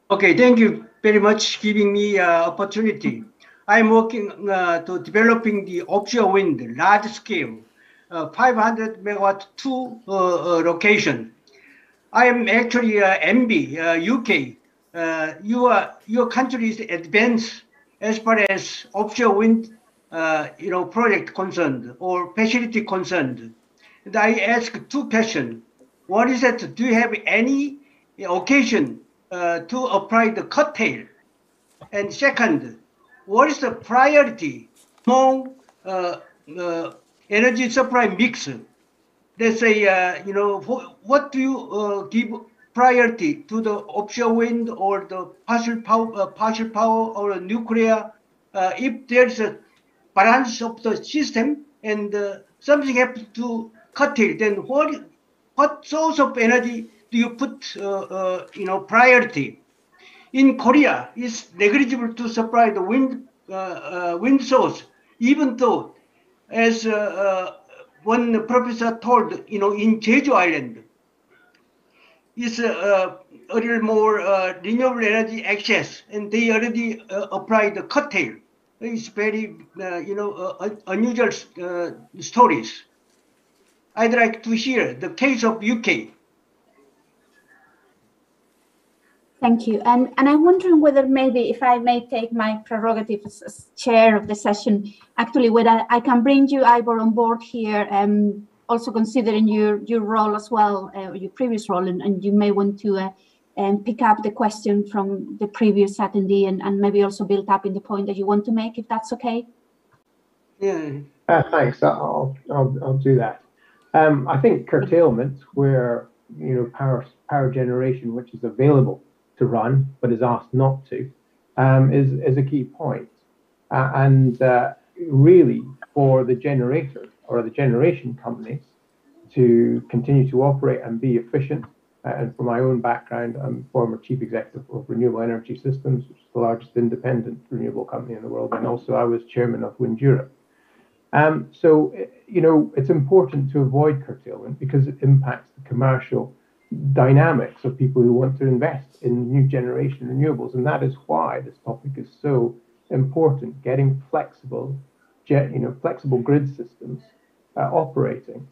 Okay, thank you very much giving me opportunity. I'm working to developing the offshore wind large scale, 500 megawatt two location. I am actually MB, UK. Your country is advanced as far as offshore wind, project concerned or facility concerned. And I ask two questions. One is that do you have any occasion to apply the curtail? And second, what is the priority among energy supply mix? Let's say, what do you give priority to the offshore wind or the partial power or nuclear? If there's a balance of the system and something happens to curtail, then what source of energy do you put, priority? In Korea, it's negligible to supply the wind source, even though, as one professor told, in Jeju Island, is a little more renewable energy access, and they already applied the curtail. It's very, unusual stories. I'd like to hear the case of UK. Thank you. And I'm wondering whether maybe if I may take my prerogative as chair of the session, actually whether I can bring you, Ivor, on board here, also considering your role as well, your previous role, and you may want to pick up the question from the previous attendee and maybe also build up in the point that you want to make, if that's okay. Yeah. Thanks. I'll do that. I think curtailment, where power generation, which is available to run but is asked not to, is a key point. And really, for the generator or the generation companies to continue to operate and be efficient. And from my own background, I'm former chief executive of Renewable Energy Systems, which is the largest independent renewable company in the world, and also I was chairman of Wind Europe. So, it's important to avoid curtailment because it impacts the commercial dynamics of people who want to invest in new generation renewables. And that is why this topic is so important, getting flexible grid systems operating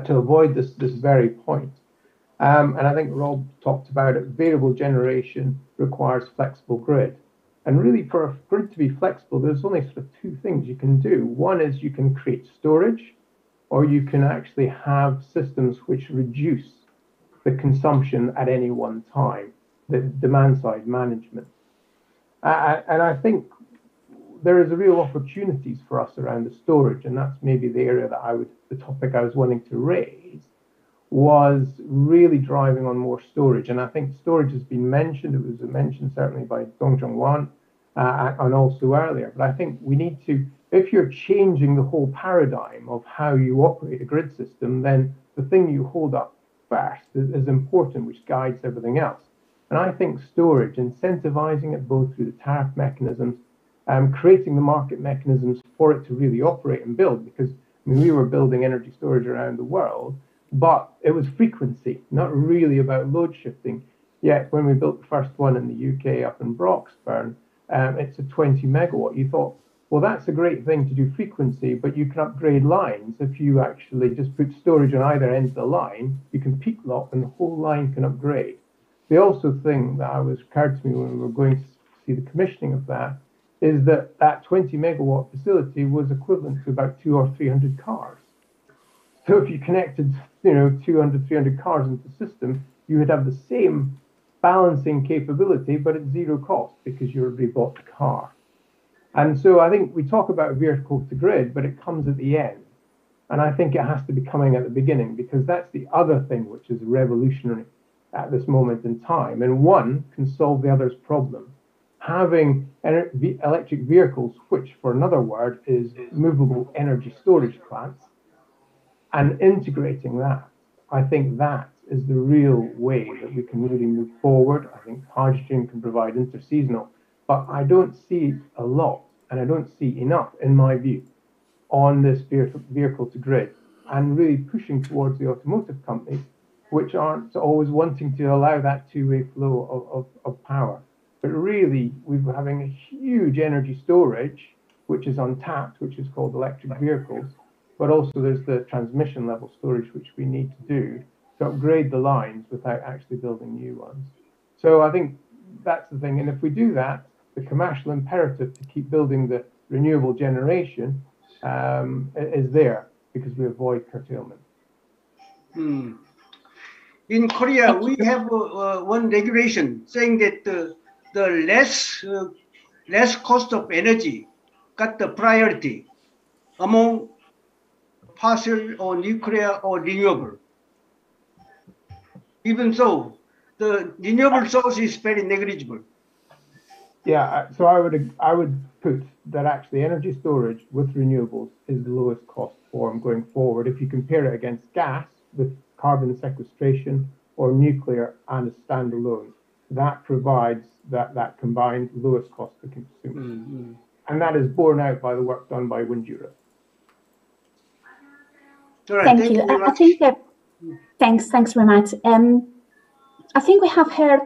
to avoid this very point. And I think Rob talked about it. Variable generation requires flexible grid. And really, for a grid to be flexible, there's only sort of two things you can do. One is you can create storage, or you can actually have systems which reduce the consumption at any one time, the demand side management. And I think there is a real opportunities for us around the storage, and that's maybe the area that the topic I was wanting to raise, was really driving on more storage. And I think storage has been mentioned. It was mentioned certainly by Dong-jun and also earlier. But I think we need to, if you're changing the whole paradigm of how you operate a grid system, then the thing you hold up first is important, which guides everything else. And I think storage, incentivizing it both through the tariff mechanisms, creating the market mechanisms for it to really operate and build, because we were building energy storage around the world, but it was frequency, not really about load shifting. Yet when we built the first one in the UK up in Broxburn, it's a 20 megawatt. You thought, well, that's a great thing to do frequency, but you can upgrade lines. If you actually just put storage on either end of the line, you can peak lock and the whole line can upgrade. The also thing that occurred to me when we were going to see the commissioning of that is that 20 megawatt facility was equivalent to about 200 or 300 cars. So if you connected, 200, 300 cars into the system, you would have the same balancing capability, but at zero cost because you already bought the car. And so I think we talk about vehicle to grid, but it comes at the end. And I think it has to be coming at the beginning, because that's the other thing which is revolutionary at this moment in time. And one can solve the other's problem. Having electric vehicles, which for another word is movable energy storage plants, and integrating that, I think that is the real way that we can really move forward. I think hydrogen can provide interseasonal, but I don't see a lot, and I don't see enough, in my view, on this vehicle to grid, and really pushing towards the automotive companies which aren't always wanting to allow that two-way flow of power. But really, we're having a huge energy storage, which is untapped, which is called electric vehicles. But also there's the transmission level storage, which we need to do to upgrade the lines without actually building new ones. So I think that's the thing. And if we do that, the commercial imperative to keep building the renewable generation is there because we avoid curtailment. In Korea, we have one regulation saying that the less cost of energy got the priority among fossil or nuclear or renewable. Even so, the renewable source is very negligible. Yeah, so I would put that actually energy storage with renewables is the lowest cost form going forward if you compare it against gas with carbon sequestration or nuclear and a standalone. That provides that combined lowest cost per consumer. And that is borne out by the work done by Wind Europe. Thank you. I think that, thanks very much. I think we have heard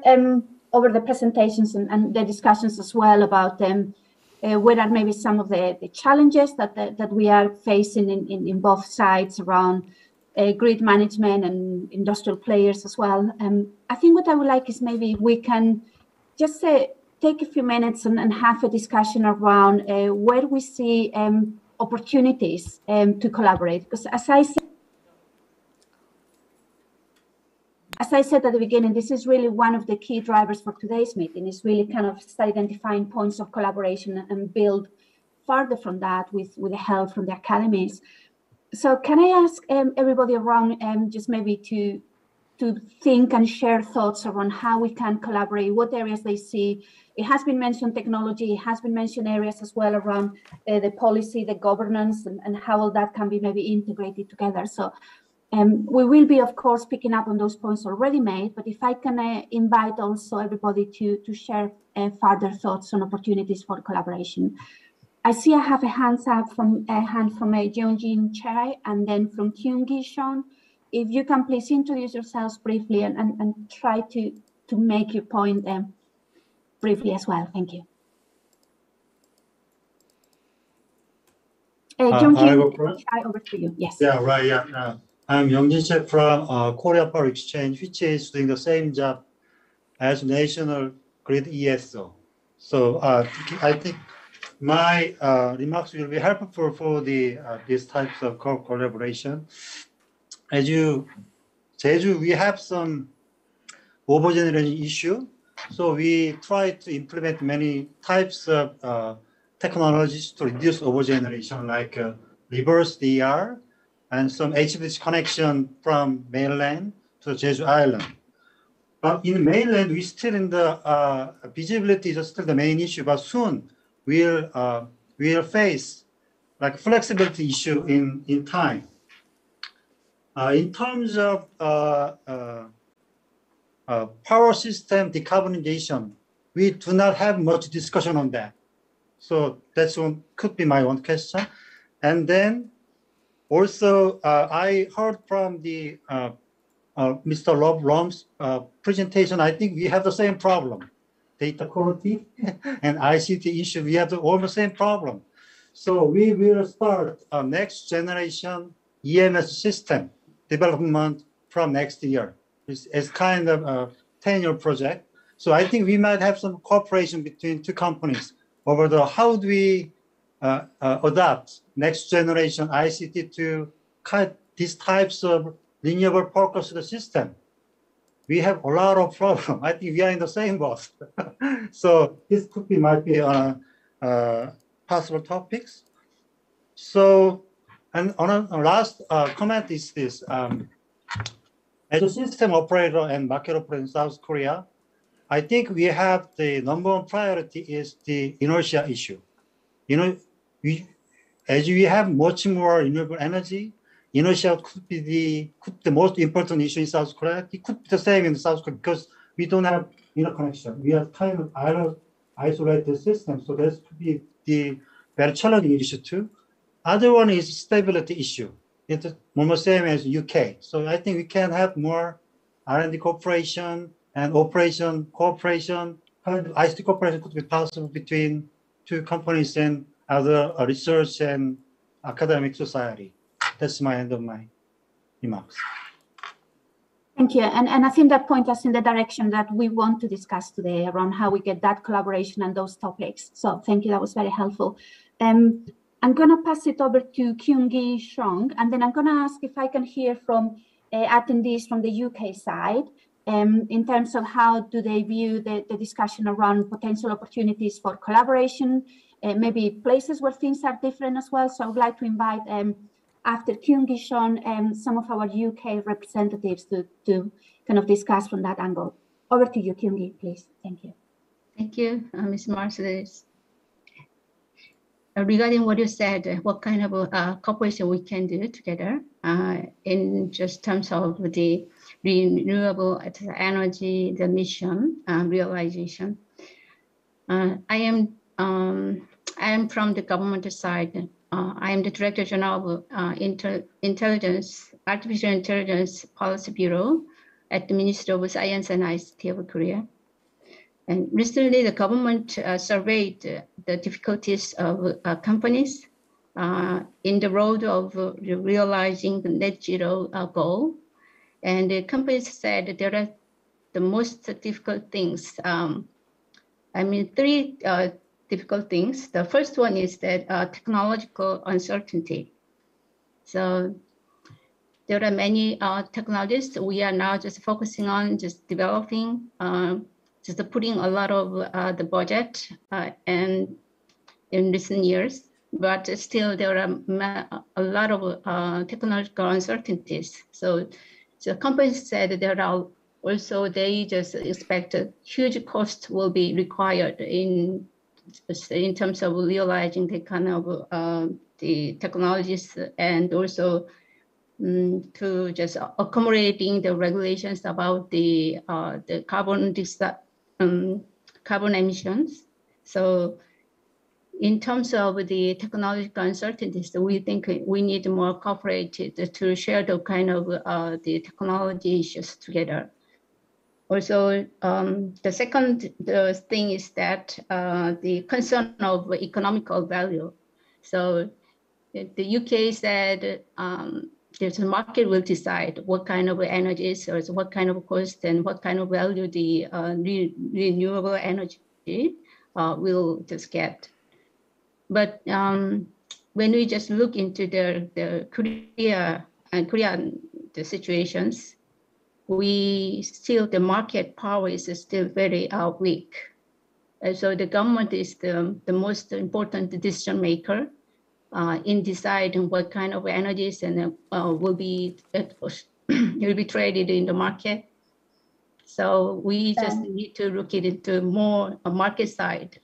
over the presentations and the discussions as well about what are maybe some of the challenges that we are facing in both sides around grid management and industrial players as well. I think what I would like is maybe we can just take a few minutes and have a discussion around where we see opportunities to collaborate. Because as I said at the beginning, this is really one of the key drivers for today's meeting, is really kind of start identifying points of collaboration and build further from that with the help from the academies. So can I ask everybody around just maybe to think and share thoughts around how we can collaborate, what areas they see. It has been mentioned technology, it has been mentioned areas as well around the policy, the governance, and how all that can be maybe integrated together. So we will be, of course, picking up on those points already made, but if I can invite also everybody to share further thoughts on opportunities for collaboration. I see I have a hand from Jeong-hoon Choi and then from Kyung-gi Seong. If you can please introduce yourselves briefly and try to make your point briefly as well. Thank you. Jeong-hoon Choi, over to you. Yes. Yeah, right. Yeah. I'm Jeong-hoon Choi from Korea Power Exchange, which is doing the same job as National Grid ESO. So I think my remarks will be helpful for these types of collaboration. As Jeju, we have some overgeneration issue. So we try to implement many types of technologies to reduce overgeneration, like reverse DR and some HVDC connection from mainland to Jeju Island. But in mainland, we still in the visibility is still the main issue, but soon we'll face like flexibility issue in time. In terms of power system decarbonization, we do not have much discussion on that. So that's could be my one question. And then also, I heard from the Mr. Rob Lom's presentation, I think we have the same problem. Data quality and ICT issue, we have all the same problem. So we will start a next generation EMS system development from next year. It's kind of a 10-year project. So I think we might have some cooperation between two companies over how do we adopt next generation ICT to cut these types of renewable focused system. We have a lot of problems. I think we are in the same boat. So this might be possible topics. So, and on a last comment is this. As a system operator and market operator in South Korea, I think we have the number one priority is the inertia issue. You know, as we have much more renewable energy, inertia could be the most important issue in South Korea. It could be the same in South Korea because we don't have interconnection. We are kind of isolated system. So that could be the very challenging issue too. Other one is stability issue. It's almost same as UK. So I think we can have more R&D cooperation and operation cooperation. ICT cooperation could be possible between two companies and other research and academic society. That's my end of my remarks. Thank you. And I think that points us in the direction that we want to discuss today around how we get that collaboration and those topics. So thank you, that was very helpful. I'm going to pass it over to Kyung-gi Seong, and then I'm going to ask if I can hear from attendees from the UK side in terms of how do they view the discussion around potential opportunities for collaboration, maybe places where things are different as well. So I would like to invite after Kyung-gi Seong, some of our UK representatives to kind of discuss from that angle. Over to you, Kyung-gi, please. Thank you. Thank you, Ms. Marcellus. Regarding what you said, what kind of cooperation we can do together in just terms of the renewable energy, the mission realization. I am from the government side. I am the Director General of Artificial Intelligence Policy Bureau at the Ministry of Science and ICT of Korea. And recently, the government surveyed the difficulties of companies in the road of realizing the net zero goal. And the companies said there are the most difficult things. Three difficult things. The first one is that technological uncertainty. So there are many technologies we are now just focusing on, just developing, just putting a lot of the budget and in recent years, but still there are a lot of technological uncertainties. So the companies said there are also, they just expect a huge cost will be required in terms of realizing the kind of the technologies, and also to just accommodating the regulations about the carbon emissions. So in terms of the technological uncertainties, we think we need more cooperated to share the kind of the technology issues together. Also, the second thing is that the concern of economical value. So the UK said there's a market will decide what kind of energy source, what kind of cost, and what kind of value the renewable energy will just get. But when we just look into the Korean situations, we still, the market power is still very weak. And so the government is the most important decision maker in deciding what kind of energies and will be traded in the market. So we just need to look into more a market side.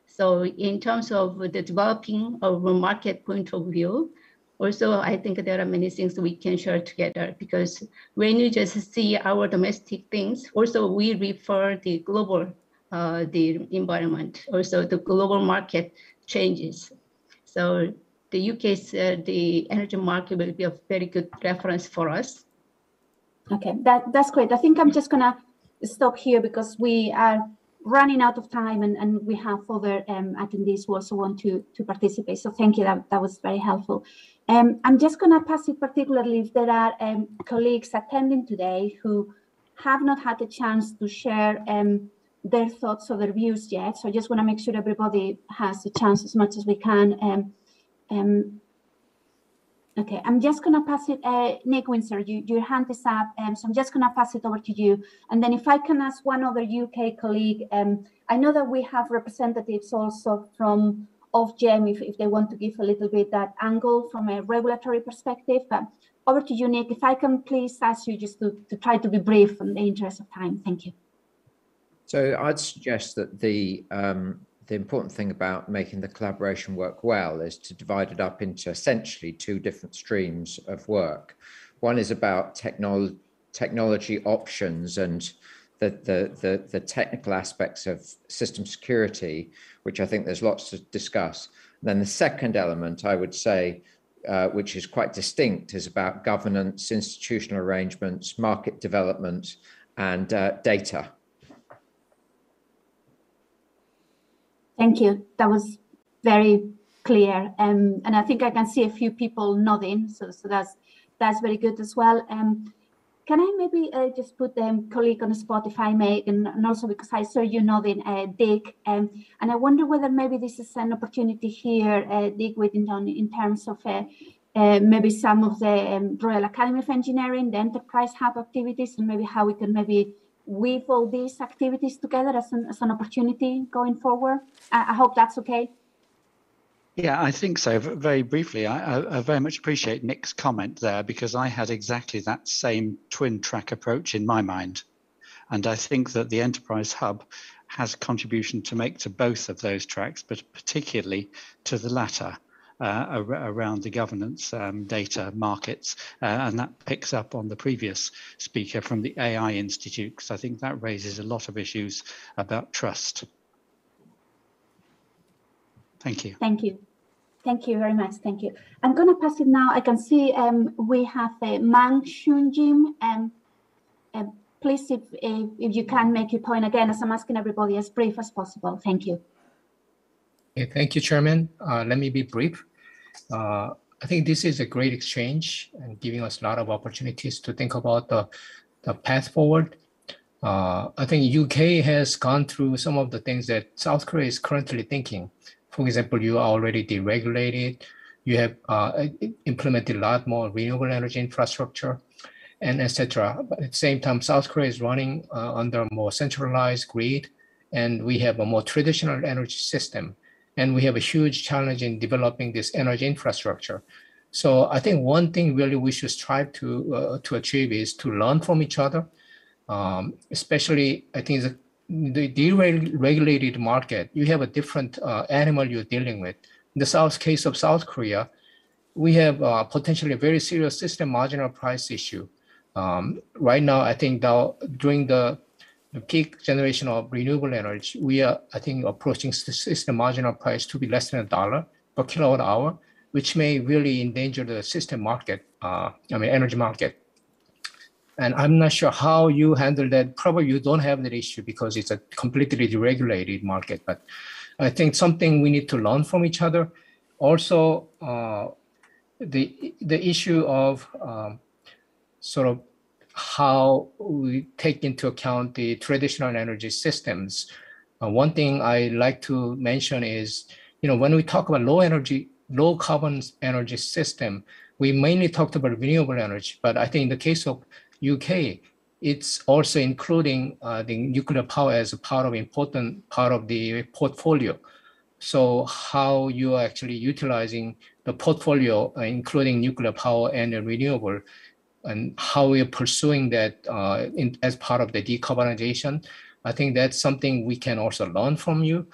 So in terms of the developing of a market point of view, also, I think there are many things we can share together, because when you just see our domestic things, also we refer the global, the environment, also the global market changes. So the UK's the energy market will be a very good reference for us. Okay, that's great. I think I'm just gonna stop here because we are running out of time, and we have other attendees who also want to participate. So thank you, that was very helpful. I'm just gonna pass it, particularly if there are colleagues attending today who have not had the chance to share their thoughts or their views yet. So I just wanna make sure everybody has the chance as much as we can. Okay, I'm just gonna pass it, Nick Windsor, your hand is up, so I'm just gonna pass it over to you. And then if I can ask one other UK colleague, I know that we have representatives also from Ofgem if they want to give a little bit that angle from a regulatory perspective. But over to you, Nick, if I can please ask you just to try to be brief in the interest of time. Thank you. So I'd suggest that the important thing about making the collaboration work well is to divide it up into essentially two different streams of work. One is about technology options and the technical aspects of system security, which I think there's lots to discuss. And then the second element, I would say, which is quite distinct, is about governance, institutional arrangements, market development, and data. Thank you. That was very clear, and I think I can see a few people nodding, so that's very good as well. Can I maybe just put the colleague on the spot, if I may, and also because I saw you nodding, Dick, and I wonder whether maybe this is an opportunity here, Dick Whittington, in terms of maybe some of the Royal Academy of Engineering, the Enterprise Hub activities, and maybe how we can maybe weave all these activities together as an opportunity going forward. I hope that's okay. Yeah, I think so. Very briefly, I very much appreciate Nick's comment there, because I had exactly that same twin track approach in my mind. And I think that the Enterprise Hub has a contribution to make to both of those tracks, but particularly to the latter around the governance, data, markets. And that picks up on the previous speaker from the AI Institute, because I think that raises a lot of issues about trust. Thank you. Thank you. Thank you very much. Thank you. I'm going to pass it now. I can see we have Mang Shun Jim. Please, if you can make your point again, as I'm asking everybody as brief as possible. Thank you. Okay, thank you, Chairman. Let me be brief. I think this is a great exchange and giving us a lot of opportunities to think about the path forward. I think UK has gone through some of the things that South Korea is currently thinking. For example, you are already deregulated. You have implemented a lot more renewable energy infrastructure, and etc. But at the same time, South Korea is running under a more centralized grid, and we have a more traditional energy system. And we have a huge challenge in developing this energy infrastructure. So I think one thing really we should strive to achieve is to learn from each other. Especially, I think the deregulated market, you have a different animal you're dealing with. In the case of South Korea, we have potentially a very serious system marginal price issue. Right now, I think during the peak generation of renewable energy, we are, I think, approaching system marginal price to be less than $1 per kilowatt hour, which may really endanger the system market, energy market. And I'm not sure how you handle that. Probably you don't have that issue because it's a completely deregulated market. But I think something we need to learn from each other. Also, the issue of sort of how we take into account the traditional energy systems. One thing I like to mention is, when we talk about low carbon energy system, we mainly talked about renewable energy. But I think in the case of UK, it's also including the nuclear power as a important part of the portfolio. So how you are actually utilizing the portfolio, including nuclear power and renewable, and how we are pursuing that as part of the decarbonization. I think that's something we can also learn from you.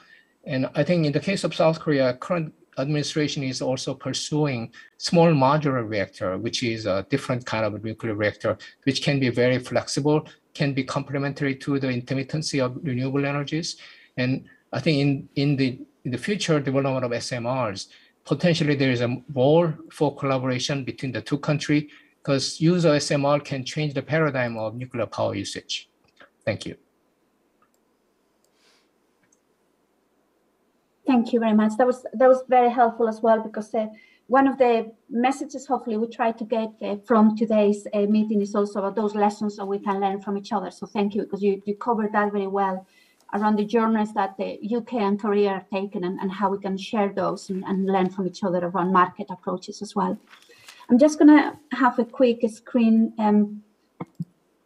And I think in the case of South Korea, current administration is also pursuing small modular reactor, which is a different kind of nuclear reactor, which can be very flexible, can be complementary to the intermittency of renewable energies. And I think in the future development of SMRs, potentially there is a role for collaboration between the two countries, because use of SMR can change the paradigm of nuclear power usage. Thank you. Thank you very much. That was very helpful as well, because one of the messages hopefully we try to get from today's meeting is also about those lessons that we can learn from each other. So thank you, because you covered that very well around the journeys that the UK and Korea are taking, and how we can share those and learn from each other around market approaches as well. I'm just going to have a quick screen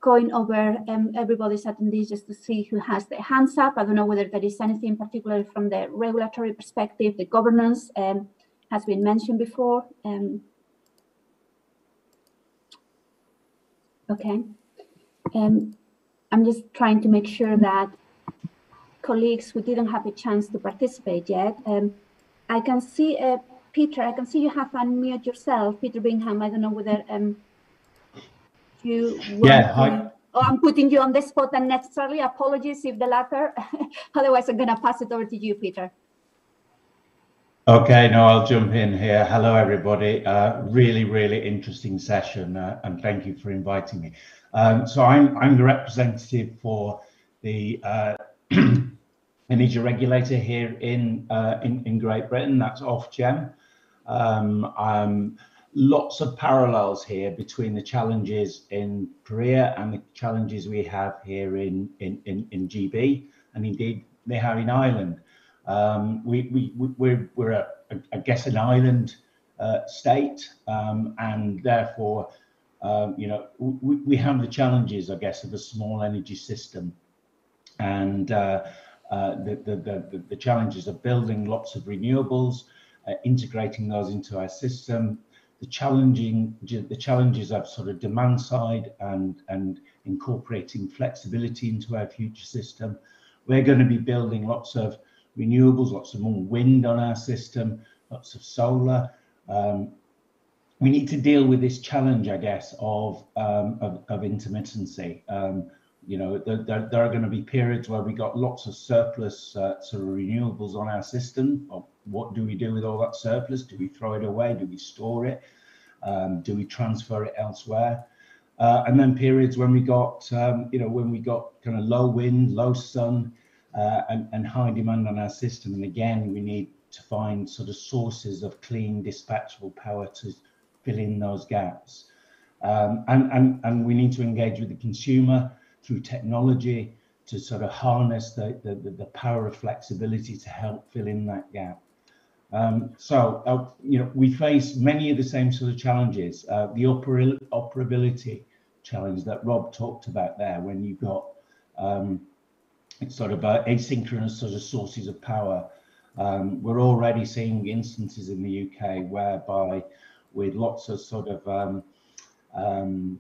going over everybody's attendees just to see who has their hands up. I don't know whether there is anything particular from the regulatory perspective. The governance has been mentioned before. Okay. I'm just trying to make sure that colleagues who didn't have a chance to participate yet. I can see Peter, I can see you have unmuted yourself. Peter Bingham, I don't know whether you want Oh, I'm putting you on the spot unnecessarily. Apologies if the latter. Otherwise, I'm going to pass it over to you, Peter. Okay, no, I'll jump in here. Hello, everybody. Really, really interesting session, and thank you for inviting me. So I'm the representative for the energy regulator here in Great Britain. That's Ofgem. Lots of parallels here between the challenges in Korea and the challenges we have here in GB, and indeed they have in Ireland. We're I guess an island state, and therefore, you know, we have the challenges, I guess, of a small energy system, and the challenges of building lots of renewables, integrating those into our system, the challenges of sort of demand side and incorporating flexibility into our future system. We're going to be building lots of renewables, lots of more wind on our system, lots of solar. We need to deal with this challenge, I guess, of intermittency. You know, there are going to be periods where we got lots of surplus sort of renewables on our system. What do we do with all that surplus? Do we throw it away? Do we store it? Do we transfer it elsewhere? And then periods when we got, you know, when we got kind of low wind, low sun, and high demand on our system. And again, we need to find sort of sources of clean, dispatchable power to fill in those gaps. And we need to engage with the consumer through technology to sort of harness the power of flexibility to help fill in that gap. You know, we face many of the same sort of challenges. The operability challenge that Rob talked about there, when you've got it's sort of asynchronous sort of sources of power. We're already seeing instances in the UK whereby with lots of sort of kind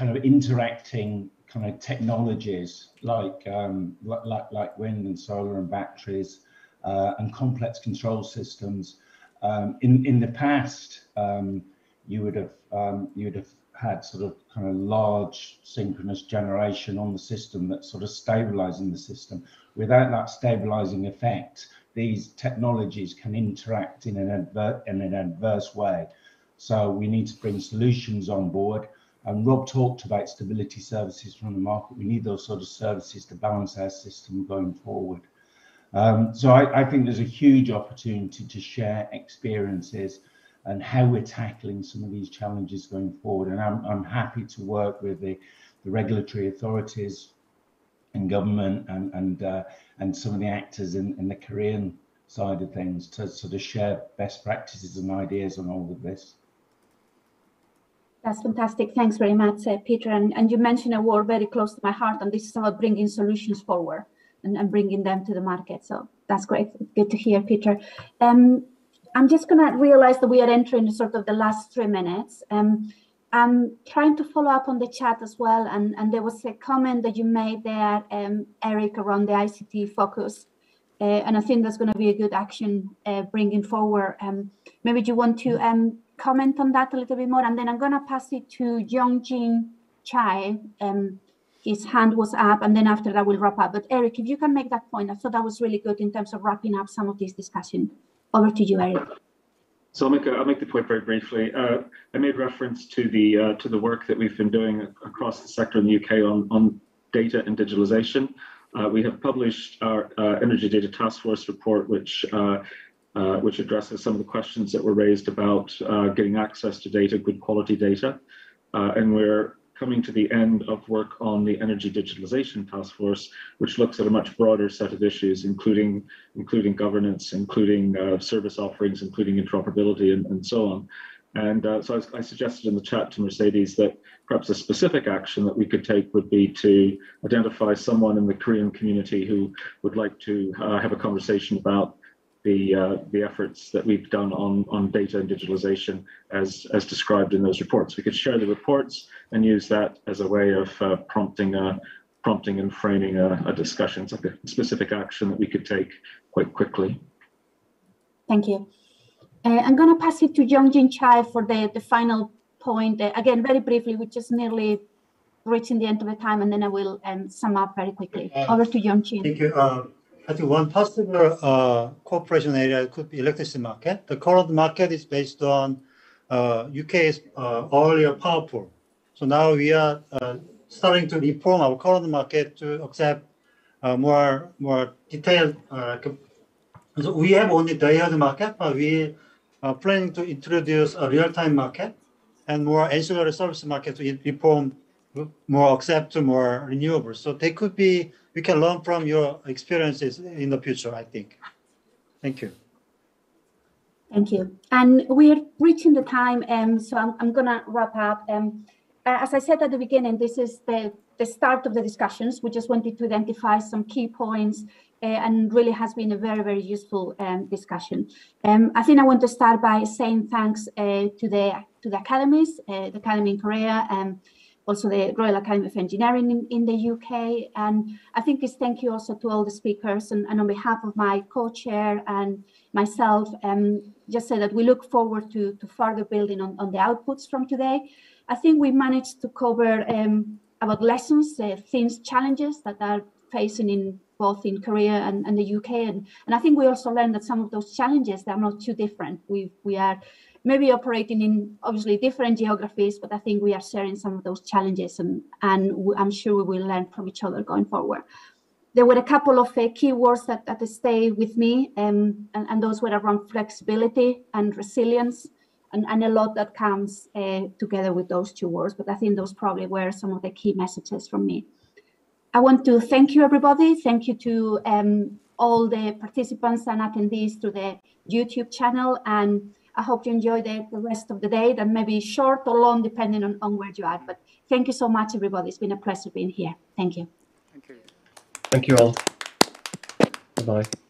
of interacting kind of technologies like wind and solar and batteries and complex control systems. In the past, you would have had sort of kind of large synchronous generation on the system that's sort of stabilizing the system. Without that stabilizing effect, these technologies can interact in an adverse way. So we need to bring solutions on board. And Rob talked about stability services from the market. We need those sort of services to balance our system going forward. So I think there's a huge opportunity to share experiences and how we're tackling some of these challenges going forward. And I'm happy to work with the regulatory authorities and government and some of the actors in the Korean side of things to sort of share best practices and ideas on all of this. That's fantastic. Thanks very much, Peter. And you mentioned a word very close to my heart, and this is about bringing solutions forward and bringing them to the market. So that's great. Good to hear, Peter. I'm just going to realize that we are entering sort of the last 3 minutes. I'm trying to follow up on the chat as well. And there was a comment that you made there, Eric, around the ICT focus. And I think that's going to be a good action bringing forward. Maybe you want to comment on that a little bit more, and then I'm going to pass it to Jeong-jun Chai. His hand was up, and then after that we'll wrap up. But Eric, if you can make that point, I thought that was really good in terms of wrapping up some of this discussion. Over to you, Eric. So I'll make the point very briefly. I made reference to the work that we've been doing across the sector in the UK on data and digitalization. We have published our Energy Data Task Force report, which addresses some of the questions that were raised about getting access to data, good quality data. And we're coming to the end of work on the Energy Digitalization Task Force, which looks at a much broader set of issues, including governance, including service offerings, including interoperability, and so on. And so I suggested in the chat to Mercedes that perhaps a specific action that we could take would be to identify someone in the Korean community who would like to have a conversation about the efforts that we've done on data and digitalization as described in those reports. We could share the reports and use that as a way of prompting and framing a discussion. It's like a specific action that we could take quite quickly. Thank you. I'm going to pass it to Jeong-jun Chai for the final point. Again, very briefly, we're just nearly reaching the end of the time, and then I will sum up very quickly. Over to Jeong-jun. Thank you. I think one possible cooperation area could be electricity market. The current market is based on UK's earlier power pool. So now we are starting to reform our current market to accept more detailed. So we have only day-ahead market, but we are planning to introduce a real-time market and more ancillary service market to reform more accept to more renewables. So they could be, we can learn from your experiences in the future, I think. Thank you. Thank you. And we're reaching the time, so I'm gonna wrap up. As I said at the beginning, this is the start of the discussions. We just wanted to identify some key points and really has been a very, very useful discussion. I think I want to start by saying thanks to the academies, the Academy in Korea, and also the Royal Academy of Engineering in the UK. And I think it's thank you also to all the speakers, and on behalf of my co-chair and myself, just say that we look forward to further building on the outputs from today. I think we managed to cover about lessons, themes, challenges that are facing in both in Korea and the UK. And I think we also learned that some of those challenges, they're not too different. We are maybe operating in obviously different geographies, but I think we are sharing some of those challenges, and I'm sure we will learn from each other going forward. There were a couple of key words that stay with me, and those were around flexibility and resilience, and a lot that comes together with those two words, but I think those probably were some of the key messages from me. I want to thank you, everybody. Thank you to all the participants and attendees to the YouTube channel, and I hope you enjoy the rest of the day, that may be short or long, depending on where you are. But thank you so much, everybody. It's been a pleasure being here. Thank you. Thank you. Thank you all. Bye-bye.